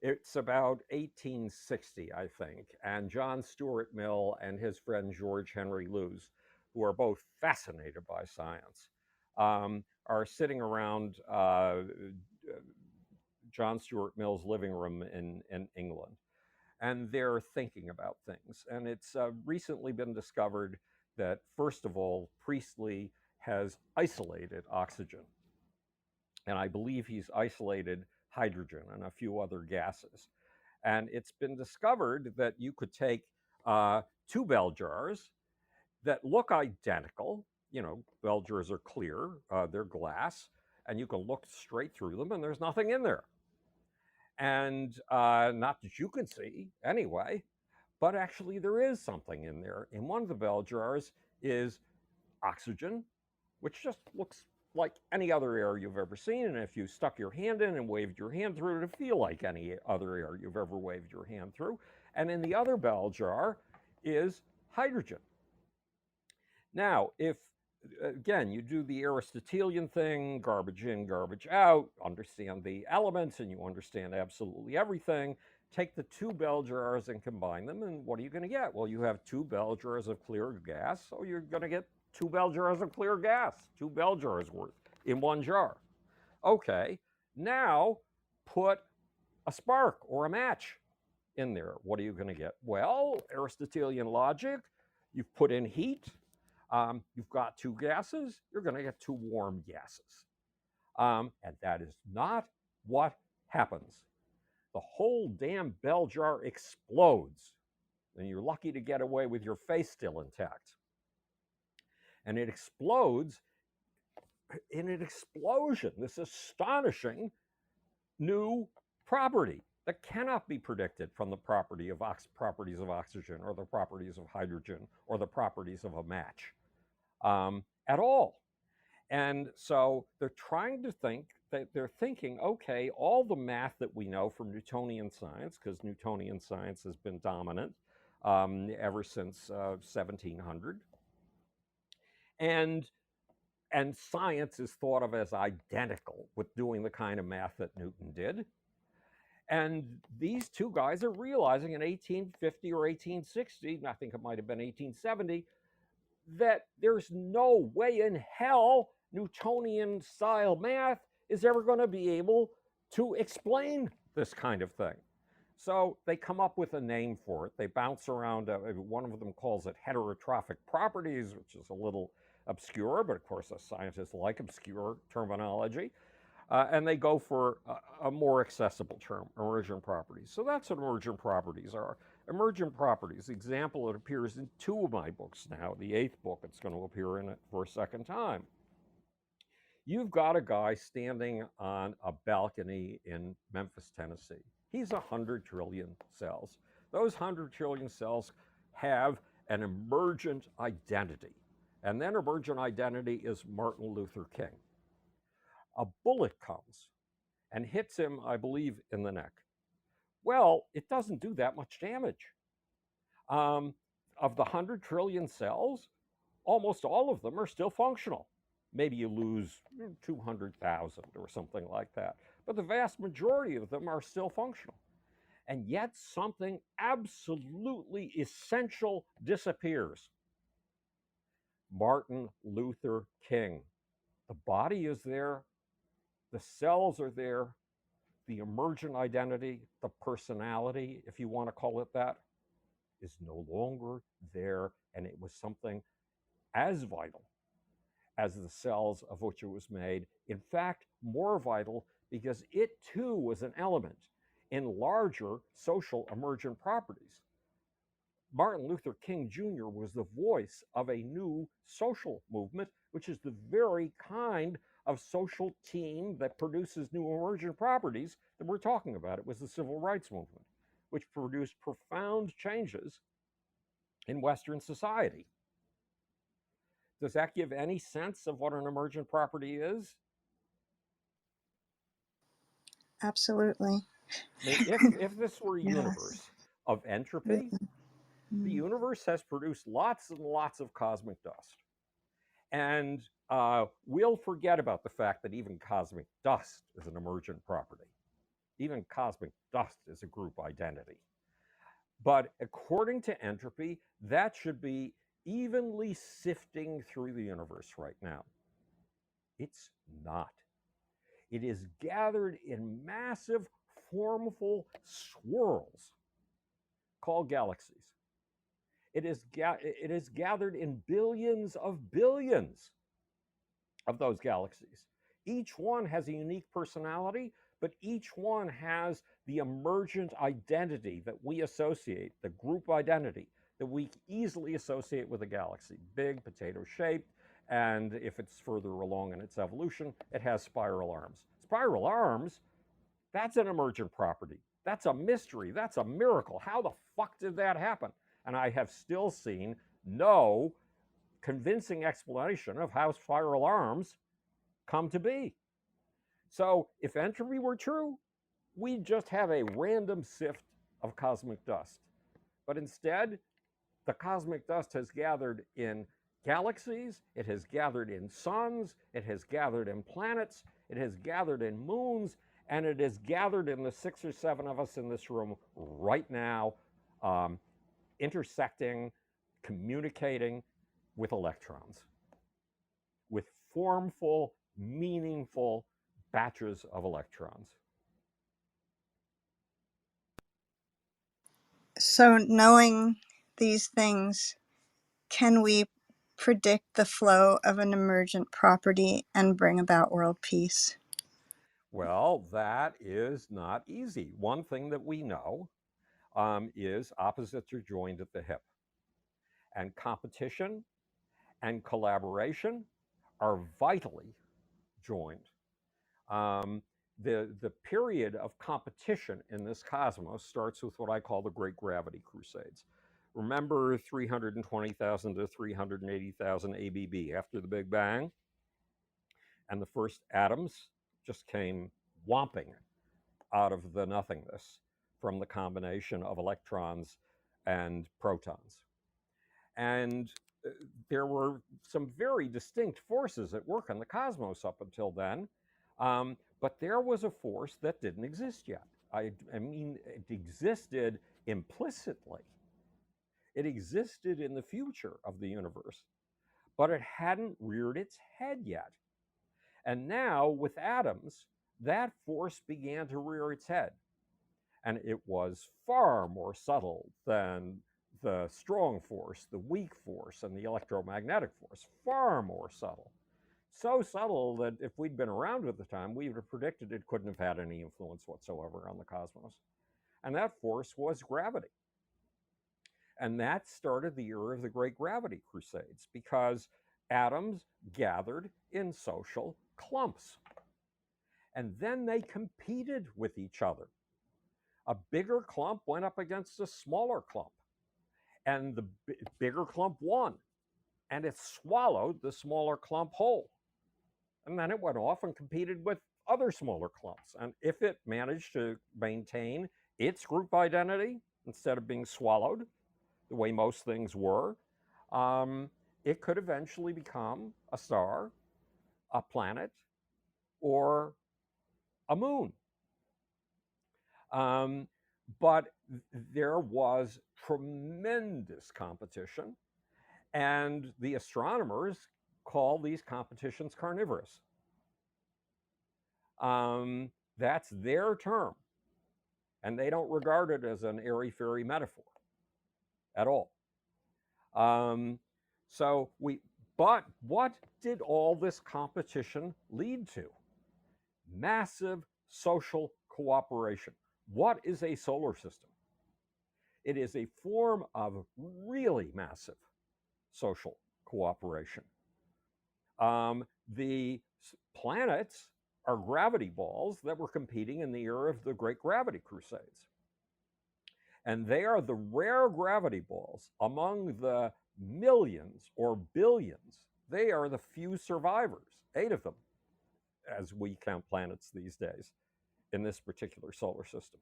It's about 1860, I think, and John Stuart Mill and his friend George Henry Lewes, who are both fascinated by science, are sitting around John Stuart Mill's living room in England, and they're thinking about things. And it's recently been discovered that, first of all, Priestley has isolated oxygen, and I believe he's isolated hydrogen and a few other gases. And it's been discovered that you could take two bell jars that look identical. You know, bell jars are clear, they're glass, and you can look straight through them, and there's nothing in there. And not that you can see anyway, but actually there is something in there. In one of the bell jars is oxygen, which just looks like any other air you've ever seen. And if you stuck your hand in and waved your hand through it, it'd feel like any other air you've ever waved your hand through. And in the other bell jar is hydrogen. Now, if again you do the Aristotelian thing, garbage in, garbage out, understand the elements, and you understand absolutely everything, Take the two bell jars and combine them, and what are you going to get? Well, you have two bell jars of clear gas, so you're going to get two bell jars of clear gas, two bell jars worth in one jar. Okay, now put a spark or a match in there. What are you going to get? Well, Aristotelian logic, you've put in heat, you've got two gases, you're going to get two warm gases. And that is not what happens. The whole damn bell jar explodes, and you're lucky to get away with your face still intact. And it explodes in an explosion, this astonishing new property that cannot be predicted from the properties of oxygen or the properties of hydrogen or the properties of a match at all. And so they're trying to think, that they're thinking, okay, all the math that we know from Newtonian science, because Newtonian science has been dominant ever since 1700, and science is thought of as identical with doing the kind of math that Newton did. And these two guys are realizing in 1850 or 1860, I think it might have been 1870, that there's no way in hell Newtonian style math is ever going to be able to explain this kind of thing. So they come up with a name for it. They bounce around. One of them calls it heterotrophic properties, which is a little obscure, but of course, scientists like obscure terminology. And they go for a more accessible term, emergent properties. So that's what emergent properties are. Emergent properties, example, it appears in two of my books now. The 8th book, it's going to appear in it for a second time. You've got a guy standing on a balcony in Memphis, Tennessee. He's 100 trillion cells. Those 100 trillion cells have an emergent identity. And that emergent identity is Martin Luther King. A bullet comes and hits him, I believe, in the neck. Well, it doesn't do that much damage. Of the 100 trillion cells, almost all of them are still functional. Maybe you lose 200,000 or something like that. But the vast majority of them are still functional. And yet something absolutely essential disappears. Martin Luther King. The body is there. The cells are there. The emergent identity, the personality, if you want to call it that, is no longer there. And it was something as vital as the cells of which it was made. In fact, more vital because it too was an element in larger social emergent properties. Martin Luther King Jr. was the voice of a new social movement, which is the very kind of social team that produces new emergent properties that we're talking about. It was the civil rights movement, which produced profound changes in Western society. Does that give any sense of what an emergent property is? Absolutely. I mean, if this were a Yes. universe of entropy, the universe has produced lots and lots of cosmic dust. And we'll forget about the fact that even cosmic dust is an emergent property. Even cosmic dust is a group identity. But according to entropy, that should be evenly sifting through the universe right now. It's not. It is gathered in massive formful swirls called galaxies. It is gathered in billions of those galaxies. Each one has a unique personality, but each one has the emergent identity that we associate, the group identity that we easily associate with a galaxy. Big, potato-shaped, and if it's further along in its evolution, it has spiral arms. Spiral arms, that's an emergent property. That's a mystery. That's a miracle. How the fuck did that happen? And I have still seen no convincing explanation of how spiral arms come to be. So if entropy were true, we'd just have a random sift of cosmic dust. But instead, the cosmic dust has gathered in galaxies, it has gathered in suns, it has gathered in planets, it has gathered in moons, And it is gathered in the 6 or 7 of us in this room right now, um, intersecting, communicating with electrons, with formful, meaningful batches of electrons. So, knowing these things, can we predict the flow of an emergent property and bring about world peace? Well, that is not easy. One thing that we know is opposites are joined at the hip, and competition and collaboration are vitally joined. Um, the period of competition in this cosmos starts with what I call the Great Gravity Crusades. Remember 320,000 to 380,000 ABB after the Big Bang? And the first atoms just came whomping out of the nothingness from the combination of electrons and protons. And there were some very distinct forces at work in the cosmos up until then. But there was a force that didn't exist yet. I mean, it existed implicitly. It existed in the future of the universe, but it hadn't reared its head yet. And now, with atoms, that force began to rear its head. And it was far more subtle than the strong force, the weak force, and the electromagnetic force. Far more subtle. So subtle that if we'd been around at the time, we would have predicted it couldn't have had any influence whatsoever on the cosmos. And that force was gravity. And that started the era of the Great Gravity Crusades because atoms gathered in social clumps. And then they competed with each other. A bigger clump went up against a smaller clump, and the bigger clump won, and it swallowed the smaller clump whole. And then it went off and competed with other smaller clumps. And if it managed to maintain its group identity instead of being swallowed the way most things were, it could eventually become a star, a planet, or a moon. Um, but there was tremendous competition, and the astronomers call these competitions carnivorous. That's their term, and they don't regard it as an airy fairy metaphor at all. Um, but what did all this competition lead to? Massive social cooperation. What is a solar system? It is a form of really massive social cooperation. The planets are gravity balls that were competing in the era of the Great Gravity Crusades. And they are the rare gravity balls among the millions or billions. They are the few survivors, 8 of them, as we count planets these days in this particular solar system.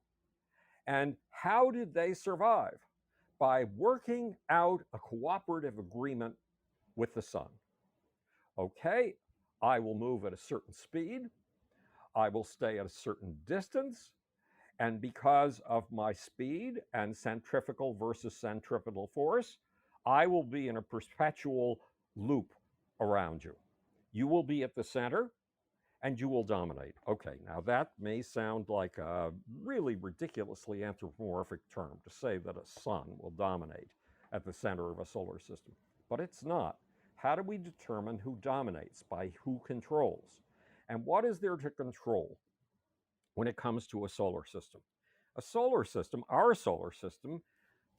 And how did they survive? By working out a cooperative agreement with the sun. Okay, I will move at a certain speed, I will stay at a certain distance, and because of my speed and centrifugal versus centripetal force, I will be in a perpetual loop around you. You will be at the center, and you will dominate. Okay, now that may sound like a really ridiculously anthropomorphic term to say that a sun will dominate at the center of a solar system, but it's not. How do we determine who dominates? By who controls? And what is there to control when it comes to a solar system? A solar system, our solar system,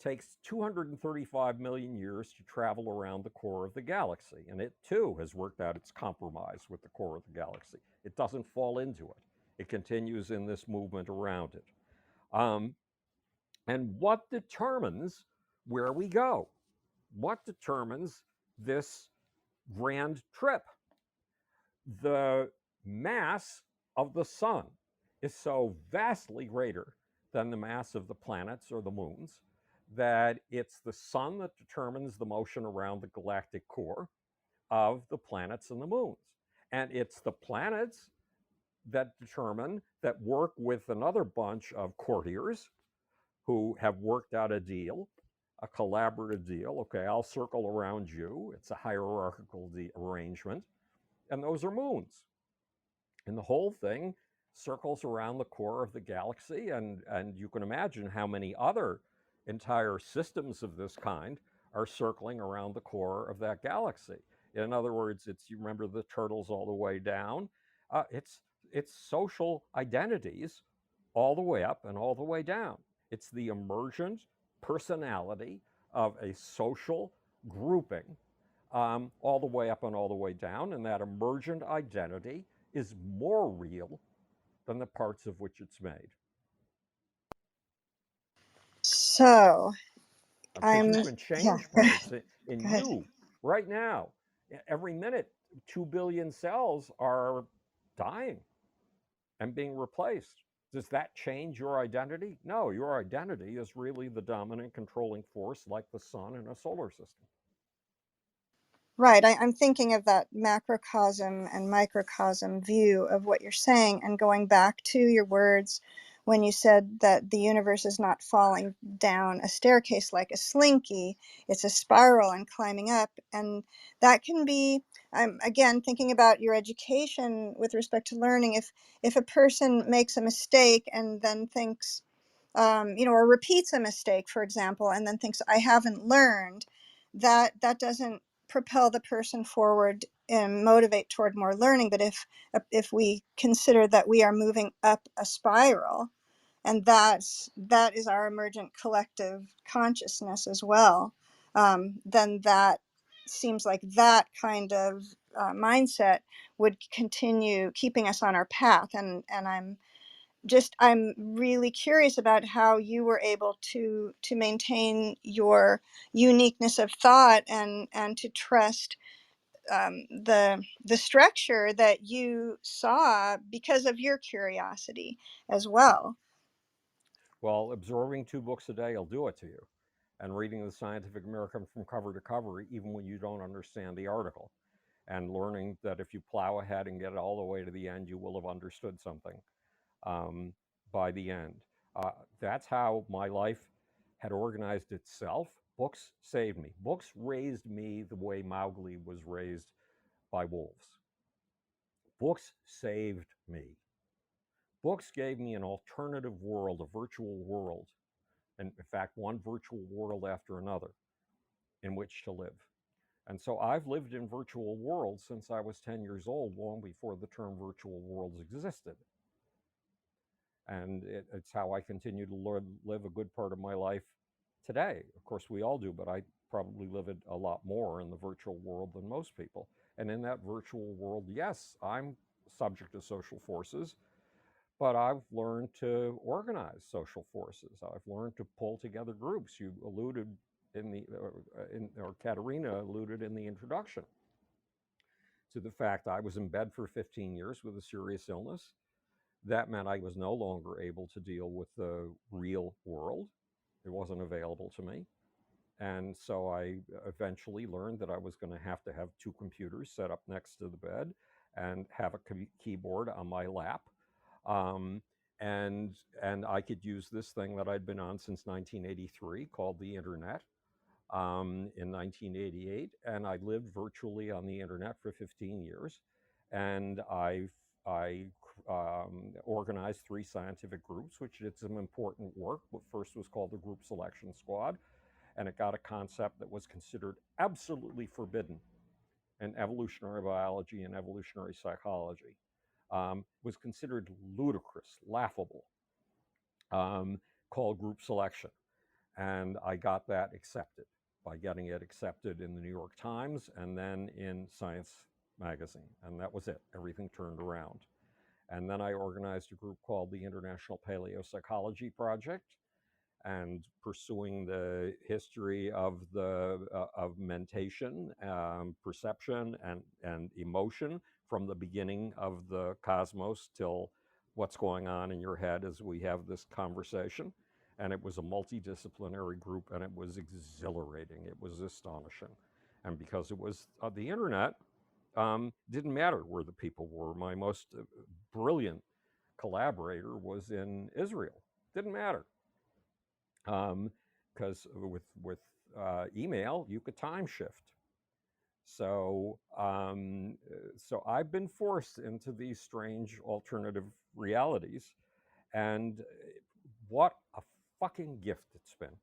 takes 235 million years to travel around the core of the galaxy. And it too has worked out its compromise with the core of the galaxy. It doesn't fall into it, it continues in this movement around it. And what determines where we go? What determines this grand trip? The mass of the sun is so vastly greater than the mass of the planets or the moons that it's the sun that determines the motion around the galactic core of the planets and the moons. And it's the planets that determine that work with another bunch of courtiers who have worked out a deal, a collaborative deal. Okay, I'll circle around you. It's a hierarchical arrangement. And those are moons. And the whole thing circles around the core of the galaxy. And you can imagine how many other entire systems of this kind are circling around the core of that galaxy. In other words, it's, you remember the turtles all the way down. It's social identities all the way up and all the way down. It's the emergent personality of a social grouping, all the way up and all the way down. And that emergent identity is more real than the parts of which it's made. So Because I'm, you can yeah, change go parts in ahead. you right now. Every minute, 2 billion cells are dying and being replaced. Does that change your identity? No, your identity is really the dominant controlling force, like the sun in a solar system. Right. I'm thinking of that macrocosm and microcosm view of what you're saying, and going back to your words when you said that the universe is not falling down a staircase like a slinky, it's a spiral and climbing up. And that can be, I'm again thinking about your education with respect to learning. If a person makes a mistake and then thinks, or repeats a mistake, for example, and then thinks, I haven't learned, that doesn't propel the person forward and motivate toward more learning. But if we consider that we are moving up a spiral, and that is our emergent collective consciousness as well, then that seems like that kind of mindset would continue keeping us on our path. And I'm really curious about how you were able to maintain your uniqueness of thought and to trust the structure that you saw because of your curiosity as well. Well, absorbing 2 books a day will do it to you. And reading the Scientific American from cover to cover, even when you don't understand the article. And learning that if you plow ahead and get it all the way to the end, you will have understood something um, by the end. That's how my life had organized itself. Books saved me. Books raised me the way Mowgli was raised by wolves. Books saved me. Books gave me an alternative world, a virtual world, and in fact, one virtual world after another in which to live. And so I've lived in virtual worlds since I was 10 years old, long before the term virtual worlds existed. And it's how I continue to live a good part of my life today. Of course, we all do, but I probably live it a lot more in the virtual world than most people. And in that virtual world, yes, I'm subject to social forces, but I've learned to organize social forces. I've learned to pull together groups. You alluded or Katerina alluded in the introduction to the fact I was in bed for 15 years with a serious illness. That meant I was no longer able to deal with the real world. It wasn't available to me. And so I eventually learned that I was going to have 2 computers set up next to the bed and have a keyboard on my lap. Um, and I could use this thing that I'd been on since 1983 called the internet in 1988, and I lived virtually on the internet for 15 years. And I organized 3 scientific groups, which did some important work. What first was called the Group Selection Squad, and it got a concept that was considered absolutely forbidden in evolutionary biology and evolutionary psychology. Was considered ludicrous, laughable, called group selection. And I got that accepted by getting it accepted in the New York Times and then in Science magazine. And that was it. Everything turned around. And then I organized a group called the International Paleopsychology Project, and pursuing the history of of mentation, perception, and emotion from the beginning of the cosmos till what's going on in your head as we have this conversation. And it was a multidisciplinary group, and it was exhilarating. It was astonishing, and because it was the internet, didn't matter where the people were. My most brilliant collaborator was in Israel. Didn't matter, because with email you could time shift. So I've been forced into these strange alternative realities, and what a fucking gift it's been.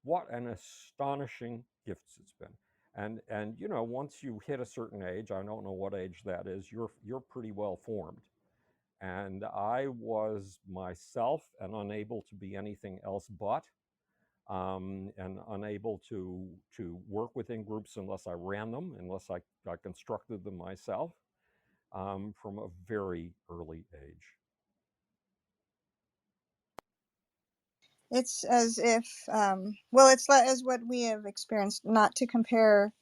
What an astonishing gift it's been. And you know, once you hit a certain age, I don't know what age that is, you're pretty well formed. And I was myself and unable to be anything else but, and unable to work within groups unless I ran them, unless I constructed them myself, from a very early age. It's as if, well, it's as what we have experienced, not to compare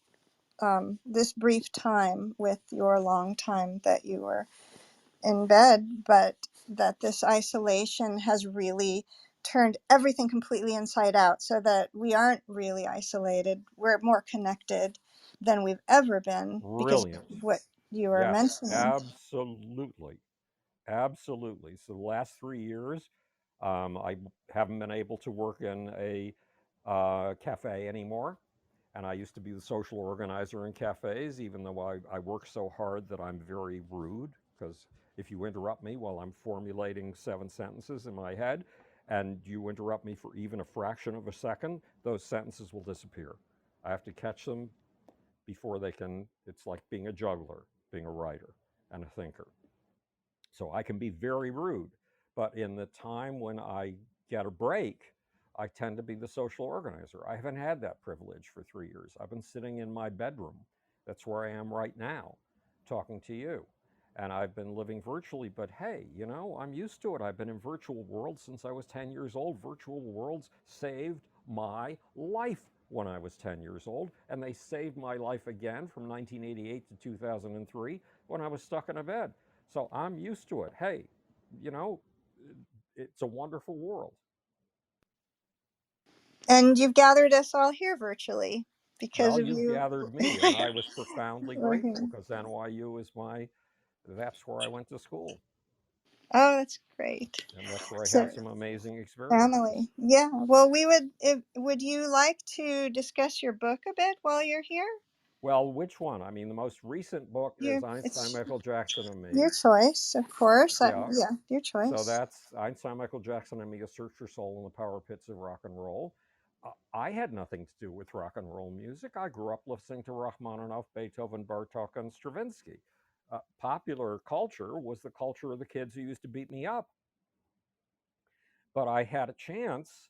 this brief time with your long time that you were in bed, but that this isolation has really turned everything completely inside out, so that we aren't really isolated. We're more connected than we've ever been because Brilliant. of what you were Yes, mentioning. absolutely. Absolutely. So the last 3 years, I haven't been able to work in a cafe anymore. And I used to be the social organizer in cafes, even though I work so hard that I'm very rude. Because if you interrupt me while I'm formulating 7 sentences in my head, and you interrupt me for even a fraction of a second, those sentences will disappear. I have to catch them before they can. It's like being a juggler, being a writer, and a thinker. So I can be very rude, but in the time when I get a break, I tend to be the social organizer. I haven't had that privilege for 3 years. I've been sitting in my bedroom. That's where I am right now, talking to you. And I've been living virtually, but hey, you know, I'm used to it. I've been in virtual worlds since I was 10 years old. Virtual worlds saved my life when I was 10 years old, and they saved my life again from 1988 to 2003 when I was stuck in a bed. So I'm used to it. Hey, you know, it's a wonderful world. And you've gathered us all here virtually because Well, of you've you. gathered me, and I was profoundly We're here. grateful because NYU is that's where I went to school, Oh, that's great. and that's where I So, had some amazing experiences. family. Yeah. Well, we would, would you like to discuss your book a bit while you're here? Well, which one? I mean, the most recent book is Einstein, It's Michael Jackson, and your Me. choice, of course. Yeah. Yeah, your So choice. that's Einstein, Michael Jackson, and Me, A Search for Soul in the Power Pits of Rock and Roll. I had nothing to do with rock and roll music. I grew up listening to Rachmaninoff, Beethoven, Bartok, and Stravinsky. Popular culture was the culture of the kids who used to beat me up. But I had a chance,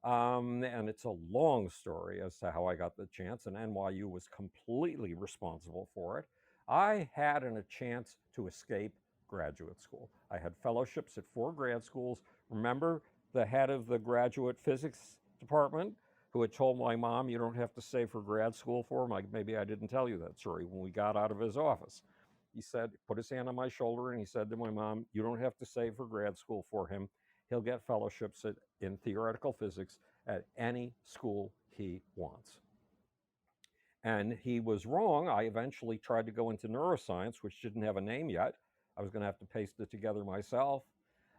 and it's a long story as to how I got the chance, and NYU was completely responsible for it. I had a chance to escape graduate school. I had fellowships at 4 grad schools. Remember the head of the graduate physics department who had told my mom, "You don't have to save for grad school for him." Maybe I didn't tell you that story. When we got out of his office, he said, put his hand on my shoulder, and he said to my mom, "You don't have to save for grad school for him. He'll get fellowships in theoretical physics at any school he wants." And he was wrong. I eventually tried to go into neuroscience, which didn't have a name yet. I was going to have to paste it together myself.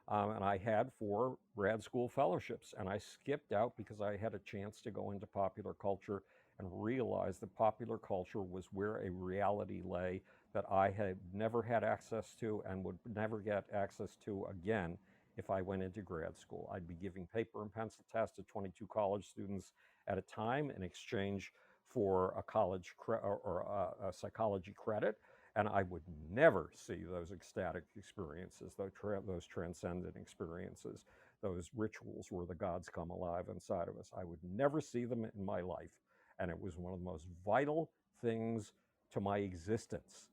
And I had 4 grad school fellowships, and I skipped out because I had a chance to go into popular culture and realize that popular culture was where a reality lay that I had never had access to and would never get access to again if I went into grad school. I'd be giving paper and pencil tests to 22 college students at a time in exchange for a college or a psychology credit, and I would never see those ecstatic experiences, those transcendent experiences, those rituals where the gods come alive inside of us. I would never see them in my life. And it was one of the most vital things to my existence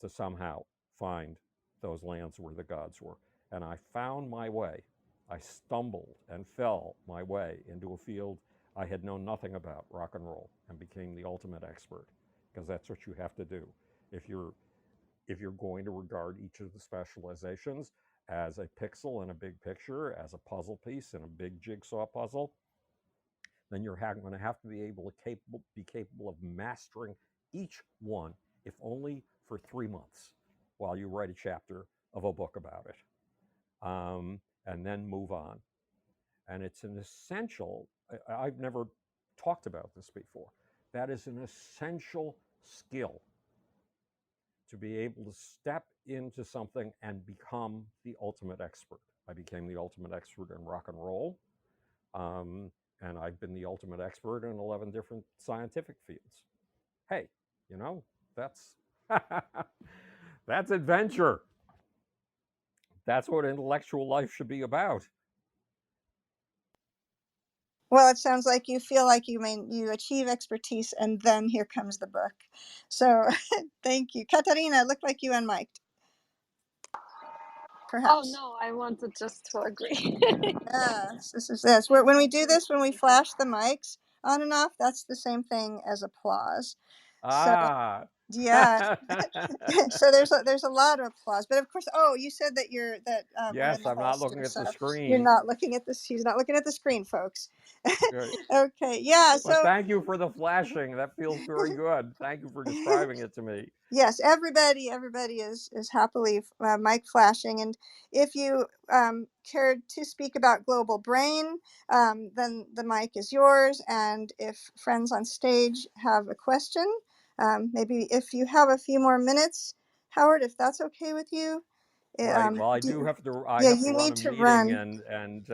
to somehow find those lands where the gods were. And I found my way. I stumbled and fell my way into a field I had known nothing about, rock and roll, and became the ultimate expert, because that's what you have to do if you're going to regard each of the specializations as a pixel in a big picture, as a puzzle piece in a big jigsaw puzzle. Then you're going to have to be capable of mastering each one, if only for 3 months, while you write a chapter of a book about it, and then move on. And it's an essential, I've never talked about this before. That is an essential skill to be able to step into something and become the ultimate expert. I became the ultimate expert in rock and roll, um, and I've been the ultimate expert in 11 different scientific fields. Hey, you know, that's that's adventure. That's what intellectual life should be about. Well, it sounds like you feel like you achieve expertise, and then here comes the book. So, thank you, Katarina. It looked like you unmiked, Oh perhaps. no, I wanted just to agree. Yes, this is this. When we do this, when we flash the mics on and off, that's the same thing as applause. So, Ah. yeah. So there's a lot of applause, but of course, oh, you said that you're in Yes, the I'm not holster, looking at so the you're screen. not looking at this. He's not looking at the screen, folks. Good. Okay, yeah. But So thank you for the flashing. That feels very good. Thank you for describing it to me. yes, everybody is happily mic flashing, and if you cared to speak about global brain, then the mic is yours. And if friends on stage have a question, maybe if you have a few more minutes, Howard, if that's okay with you, Right. Well, I do do you, have to. I yeah, have to you run need a to meeting, run and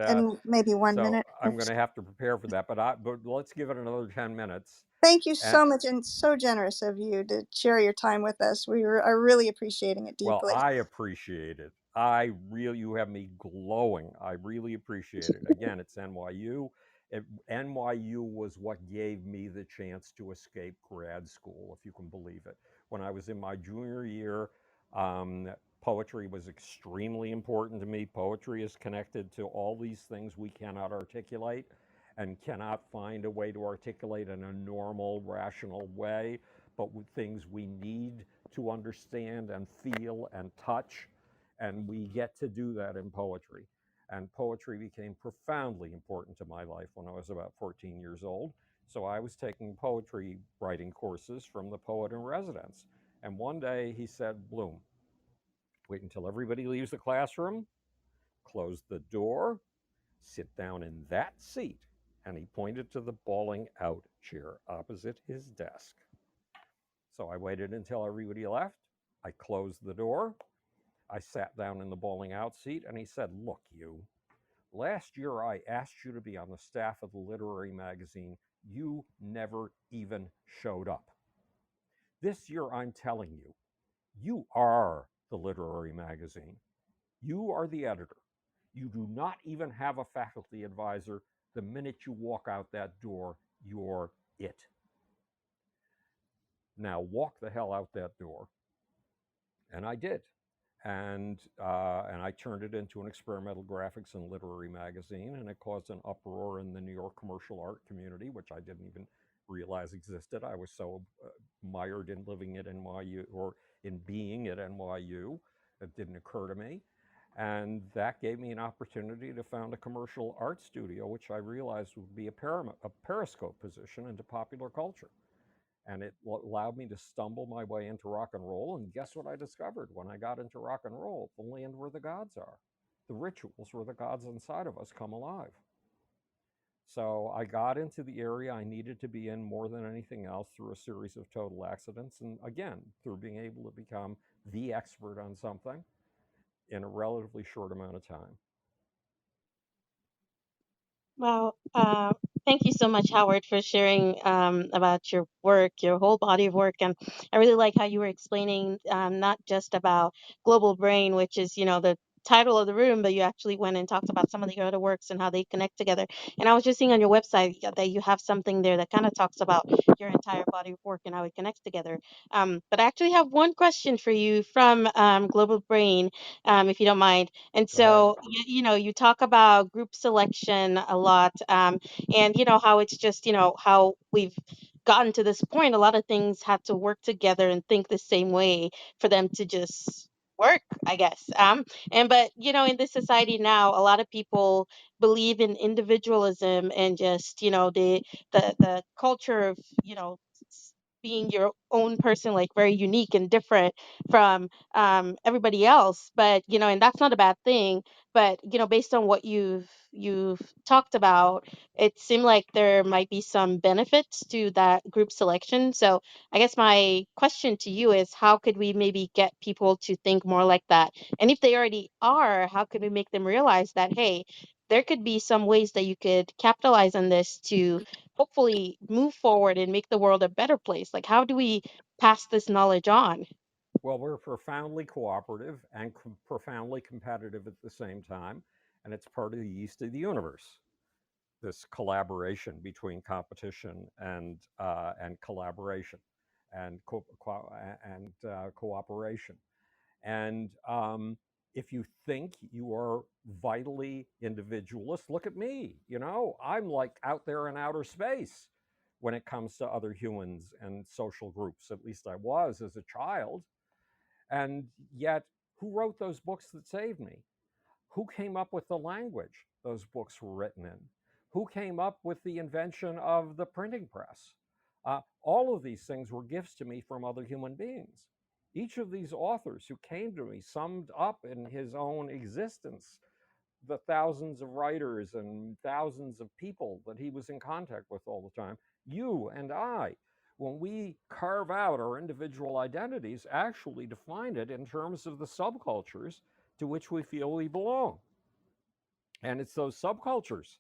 in maybe 1 minute. so I'm going to have to prepare for that. But let's give it another 10 minutes. Thank you And so much, and so generous of you to share your time with us. Are really appreciating it well, deeply. I appreciate it. I really, you have me glowing. I really appreciate it. Again, it's NYU. NYU was what gave me the chance to escape grad school, if you can believe it. When I was in my junior year, poetry was extremely important to me. Poetry is connected to all these things we cannot articulate and cannot find a way to articulate in a normal, rational way, but with things we need to understand and feel and touch. And we get to do that in poetry. And poetry became profoundly important to my life when I was about 14 years old. So I was taking poetry writing courses from the poet in residence. And one day he said, Bloom, wait until everybody leaves the classroom, close the door, sit down in that seat. And he pointed to the bawling out chair opposite his desk. So I waited until everybody left. I closed the door. I sat down in the bowling out seat, and he said, Look, you, last year I asked you to be on the staff of the literary magazine. You never even showed up. This year I'm telling you, you are the literary magazine. You are the editor. You do not even have a faculty advisor. The minute you walk out that door, you're it. Now walk the hell out that door. And I did. And I turned it into an experimental graphics and literary magazine, and it caused an uproar in the New York commercial art community, which I didn't even realize existed. I was so mired in living at NYU or in being at NYU, it didn't occur to me. And that gave me an opportunity to found a commercial art studio, which I realized would be a periscope position into popular culture. And it allowed me to stumble my way into rock and roll. And guess what I discovered when I got into rock and roll? The land where the gods are. The rituals where the gods inside of us come alive. So I got into the area I needed to be in more than anything else through a series of total accidents. And again, through being able to become the expert on something in a relatively short amount of time. Wow. Thank you so much, Howard, for sharing about your work, your whole body of work. And I really like how you were explaining not just about global brain, which is, the title of the room, but you actually went and talked about some of the other works and how they connect together. And I was just seeing on your website that you have something there that kind of talks about your entire body of work and how it connects together. But I actually have one question for you from Global Brain, if you don't mind. And Go ahead. so, you talk about group selection a lot, and how it's just, how we've gotten to this point. A lot of things have to work together and think the same way for them to just work, I guess. But in this society now, a lot of people believe in individualism and just, the culture of, being your own person, like very unique and different from everybody else. But and that's not a bad thing. But based on what you've talked about, it seemed like there might be some benefits to that group selection. So I guess my question to you is, how could we maybe get people to think more like that? And if they already are, how could we make them realize that, hey, there could be some ways that you could capitalize on this to hopefully move forward and make the world a better place? Like, how do we pass this knowledge on? Well, we're profoundly cooperative and profoundly competitive at the same time, and it's part of the yeast of the universe. This collaboration between competition and collaboration and cooperation. And if you think you are vitally individualist, look at me. I'm like out there in outer space when it comes to other humans and social groups. At least I was as a child. And yet, who wrote those books that saved me? Who came up with the language those books were written in? Who came up with the invention of the printing press? All of these things were gifts to me from other human beings. Each of these authors who came to me summed up in his own existence the thousands of writers and thousands of people that he was in contact with all the time. You and I, when we carve out our individual identities, actually define it in terms of the subcultures to which we feel we belong. And it's those subcultures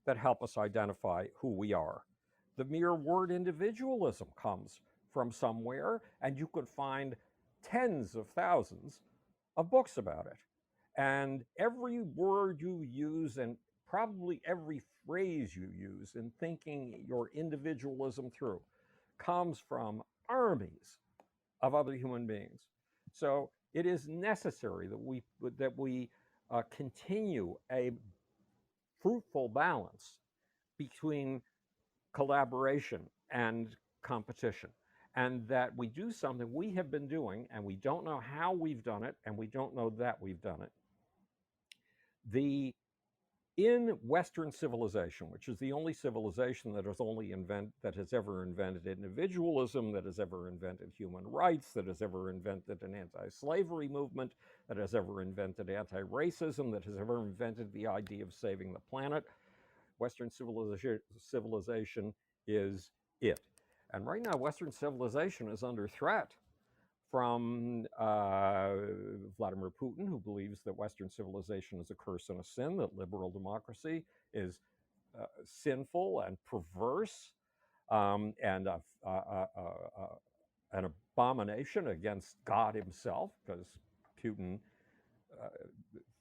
that help us identify who we are. The mere word individualism comes from somewhere, and you could find tens of thousands of books about it. And every word you use, and probably every phrase you use in thinking your individualism through, comes from armies of other human beings. So it is necessary that we continue a fruitful balance between collaboration and competition, and that we do something we have been doing, and we don't know how we've done it, and we don't know that we've done it. The In Western civilization, which is the only civilization that has ever invented individualism, that has ever invented human rights, that has ever invented an anti-slavery movement, that has ever invented anti-racism, that has ever invented the idea of saving the planet, Western civilization is it. And right now, Western civilization is under threat from Vladimir Putin, who believes that Western civilization is a curse and a sin, that liberal democracy is sinful and perverse, and an abomination against God himself, because Putin uh,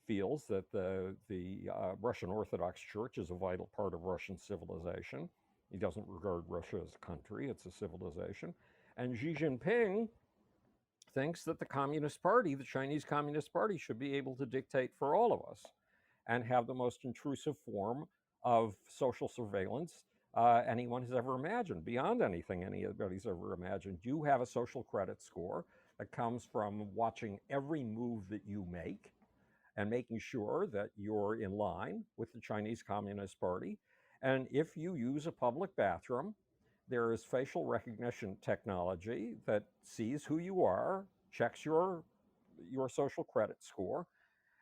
feels that the Russian Orthodox Church is a vital part of Russian civilization. He doesn't regard Russia as a country, it's a civilization. And Xi Jinping thinks that the Communist Party, the Chinese Communist Party, should be able to dictate for all of us and have the most intrusive form of social surveillance anyone has ever imagined, beyond anything anybody's ever imagined. You have a social credit score that comes from watching every move that you make and making sure that you're in line with the Chinese Communist Party. And if you use a public bathroom, there is facial recognition technology that sees who you are, checks your social credit score,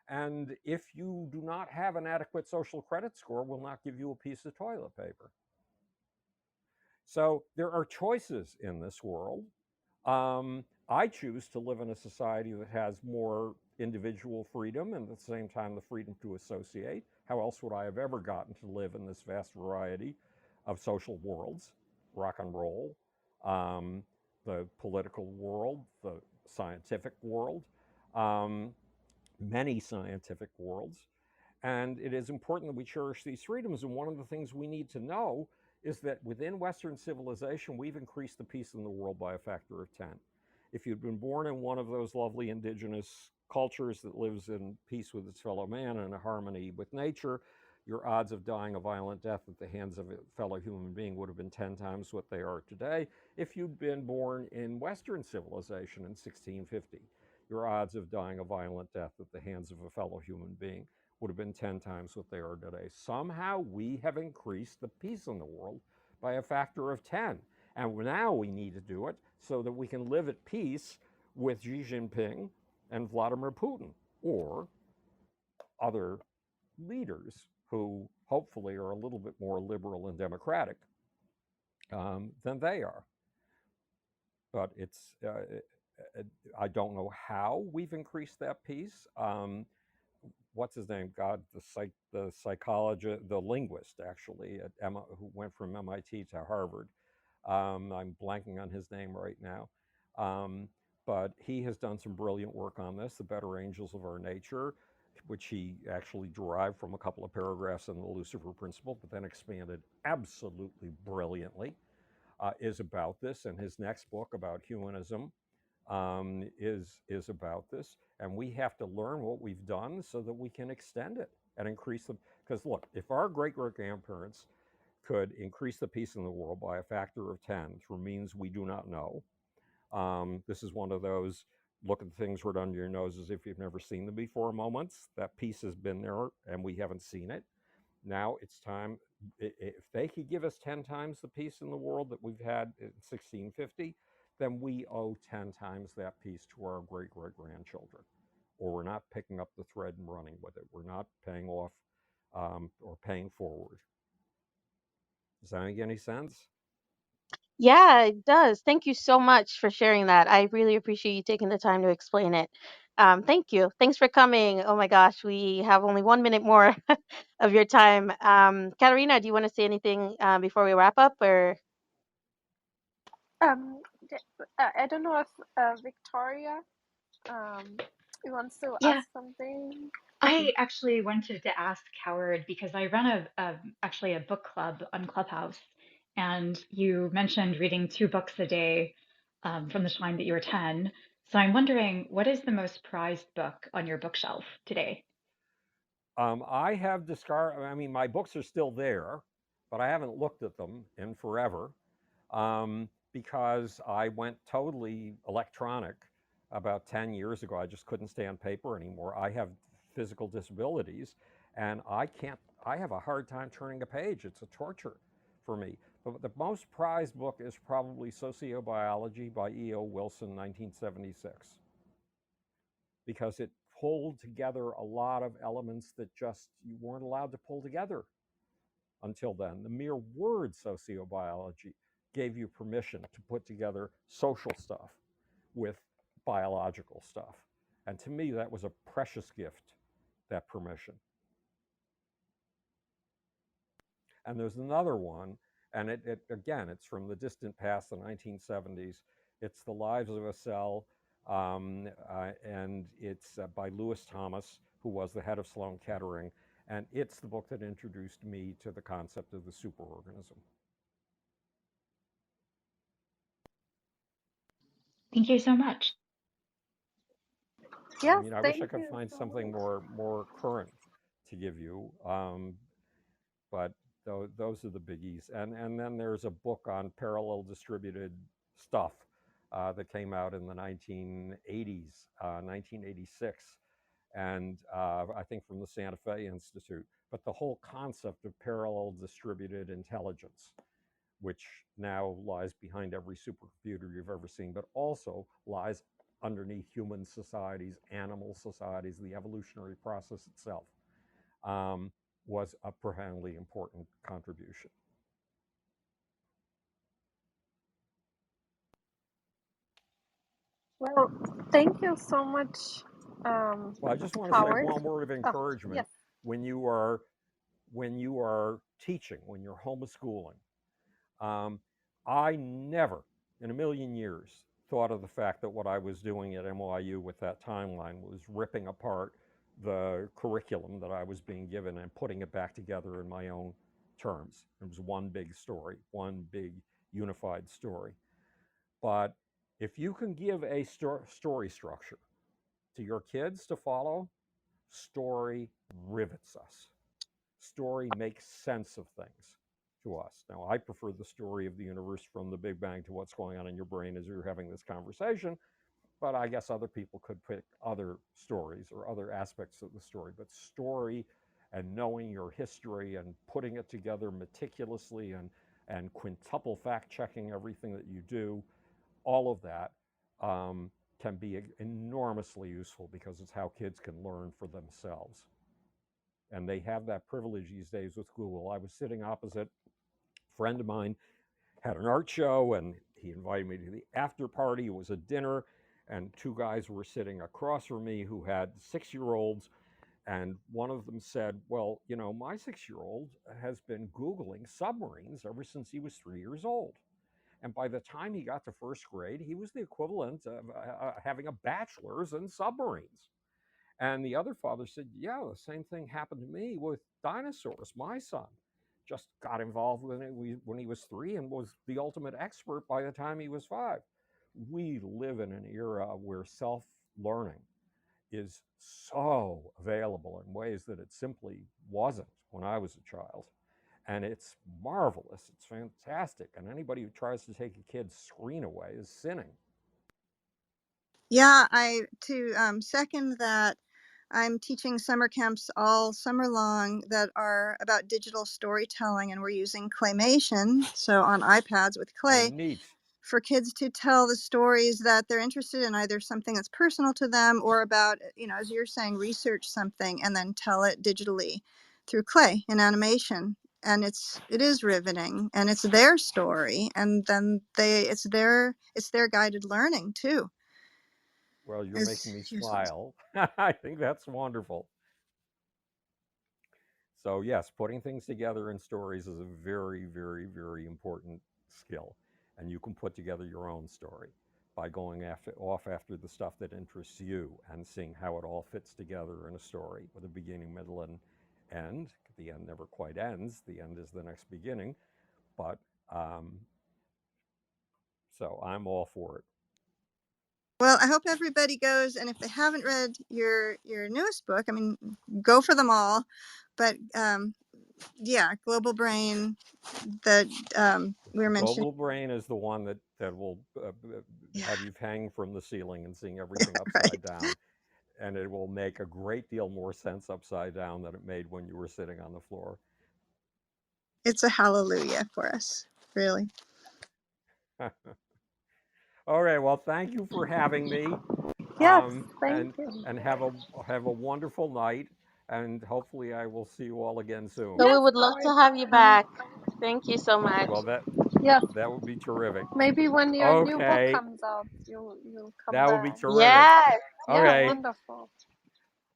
and if you do not have an adequate social credit score, will not give you a piece of toilet paper. So there are choices in this world. I choose to live in a society that has more individual freedom and at the same time the freedom to associate. How else would I have ever gotten to live in this vast variety of social worlds? Rock and roll, um, the political world, the scientific world, um, many scientific worlds. And it is important that we cherish these freedoms. And one of the things we need to know is that within Western civilization, we've increased the peace in the world by a factor of 10. If you'd been born in one of those lovely indigenous cultures that lives in peace with its fellow man and in harmony with nature, your odds of dying a violent death at the hands of a fellow human being would have been 10 times what they are today. If you'd been born in Western civilization in 1650, your odds of dying a violent death at the hands of a fellow human being would have been 10 times what they are today. Somehow we have increased the peace in the world by a factor of 10. And now we need to do it so that we can live at peace with Xi Jinping and Vladimir Putin or other leaders who hopefully are a little bit more liberal and democratic than they are. But I don't know how we've increased that peace. What's his name? God, the psychologist, the linguist, actually, who went from MIT to Harvard. I'm blanking on his name right now. Um, but he has done some brilliant work on this, The Better Angels of Our Nature, which he actually derived from a couple of paragraphs in the Lucifer Principle, but then expanded absolutely brilliantly, is about this. And his next book about humanism is about this. And we have to learn what we've done so that we can extend it and increase them. Because look, if our great great grandparents could increase the peace in the world by a factor of 10 through means we do not know. This is one of those look at things right under your nose as if you've never seen them before moments. That peace has been there and we haven't seen it. Now it's time, if they could give us 10 times the peace in the world that we've had in 1650, then we owe 10 times that peace to our great great grandchildren. Or we're not picking up the thread and running with it. We're not paying off or paying forward. Does that make any sense? Yeah, it does. Thank you so much for sharing that. I really appreciate you taking the time to explain it. Thank you. Thanks for coming. Oh my gosh, we have only 1 minute more of your time. Katarina, do you want to say anything before we wrap up, or? Um, I don't know if Victoria um wants to Yeah, ask something. I actually wanted to ask Howard because I run actually a book club on Clubhouse, and you mentioned reading 2 books a day from the time that you were 10. So I'm wondering, what is the most prized book on your bookshelf today? I have discarded, I mean, my books are still there, but I haven't looked at them in forever because I went totally electronic about 10 years ago. I just couldn't stand paper anymore. I have physical disabilities and I have a hard time turning a page. It's a torture for me. But the most prized book is probably Sociobiology by E.O. Wilson, 1976, because it pulled together a lot of elements that just you weren't allowed to pull together until then. The mere word sociobiology gave you permission to put together social stuff with biological stuff. And to me, that was a precious gift, that permission. And there's another one, and again, it's from the distant past, the 1970s. It's The Lives of a Cell, and it's by Lewis Thomas, who was the head of Sloan Kettering. And it's the book that introduced me to the concept of the superorganism. Thank you so much. I Yes, mean, I wish I thank could you find so something much. more current to give you, but those are the biggies. And then there's a book on parallel distributed stuff that came out in the 1980s, 1986, and I think from the Santa Fe Institute. But the whole concept of parallel distributed intelligence, which now lies behind every supercomputer you've ever seen, but also lies underneath human societies, animal societies, the evolutionary process itself, um, was a profoundly important contribution. Well, thank you so much, Well, I just want to say Howard. one word of Oh, encouragement yes. when you are teaching, when you're homeschooling. Um, I never in a million years thought of the fact that what I was doing at NYU with that timeline was ripping apart the curriculum that I was being given and putting it back together in my own terms. It was one big story, one big unified story. But if you can give a story structure to your kids to follow, story rivets us. Story makes sense of things to us. Now, I prefer the story of the universe from the Big Bang to what's going on in your brain as you're having this conversation, but I guess other people could pick other stories or other aspects of the story. But story and knowing your history and putting it together meticulously and and quintuple fact checking everything that you do, all of that can be enormously useful because it's how kids can learn for themselves. And they have that privilege these days with Google. I was sitting opposite a friend of mine, had an art show, and he invited me to the after party. It was a dinner, and two guys were sitting across from me who had 6-year-olds. And one of them said, well, you know, my 6-year-old has been Googling submarines ever since he was 3 years old. And by the time he got to first grade, he was the equivalent of having a bachelor's in submarines. And the other father said, yeah, the same thing happened to me with dinosaurs. My son just got involved when he was 3 and was the ultimate expert by the time he was 5. We live in an era where self-learning is so available in ways that it simply wasn't when I was a child. And it's marvelous. It's fantastic. And anybody who tries to take a kid's screen away is sinning. Yeah, second that, I'm teaching summer camps all summer long that are about digital storytelling, and we're using claymation, so on iPads with Oh, clay, neat. for kids to tell the stories that they're interested in, either something that's personal to them or about, as you're saying, research something and then tell it digitally through clay and animation. And it is riveting, and it's their story, and then it's their guided learning too. Well, you're Is making me useful. smile. I think that's wonderful. So, yes, putting things together in stories is a very, very, very important skill. And you can put together your own story by going off after the stuff that interests you and seeing how it all fits together in a story with a beginning, middle, and end. The end never quite ends, the end is the next beginning. But so I'm all for it. Well, I hope everybody goes, and if they haven't read your newest book, I mean, go for them all. But yeah, Global Brain, that we were mentioning. Global Brain is the one that will Yeah, have you hang from the ceiling and seeing everything right. upside down. And it will make a great deal more sense upside down than it made when you were sitting on the floor. It's a hallelujah for us, really. All right. Well, thank you for having me, Yes, thank and you. have a wonderful night. And hopefully, I will see you all again soon. So we Yes, would love Howard. to have you back. Thank you so much. Well, Yes, that would be terrific. maybe when your new book Okay, comes out, you'll come that would be back. terrific. Yes. Yeah, Okay. wonderful.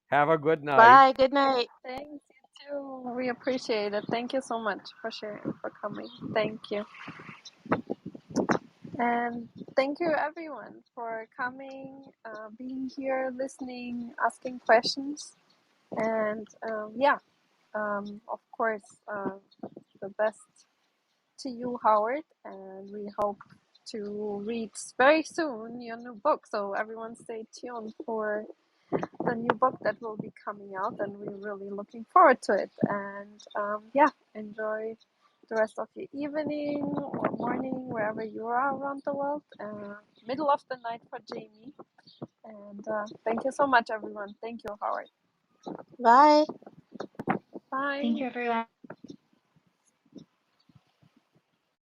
Have a good night. Bye. Good night. Thanks, you too. We appreciate it. Thank you so much for sharing, for coming. Thank you. And thank you, everyone, for coming, being here, listening, asking questions. And of course, the best to you, Howard. And we hope to read very soon your new book. So everyone stay tuned for the new book that will be coming out, and we're really looking forward to it. And enjoy the rest of your evening or morning, wherever you are around the world. Middle of the night for Jamie. And thank you so much, everyone. Thank you, Howard. Bye. Bye. Thank you, everyone.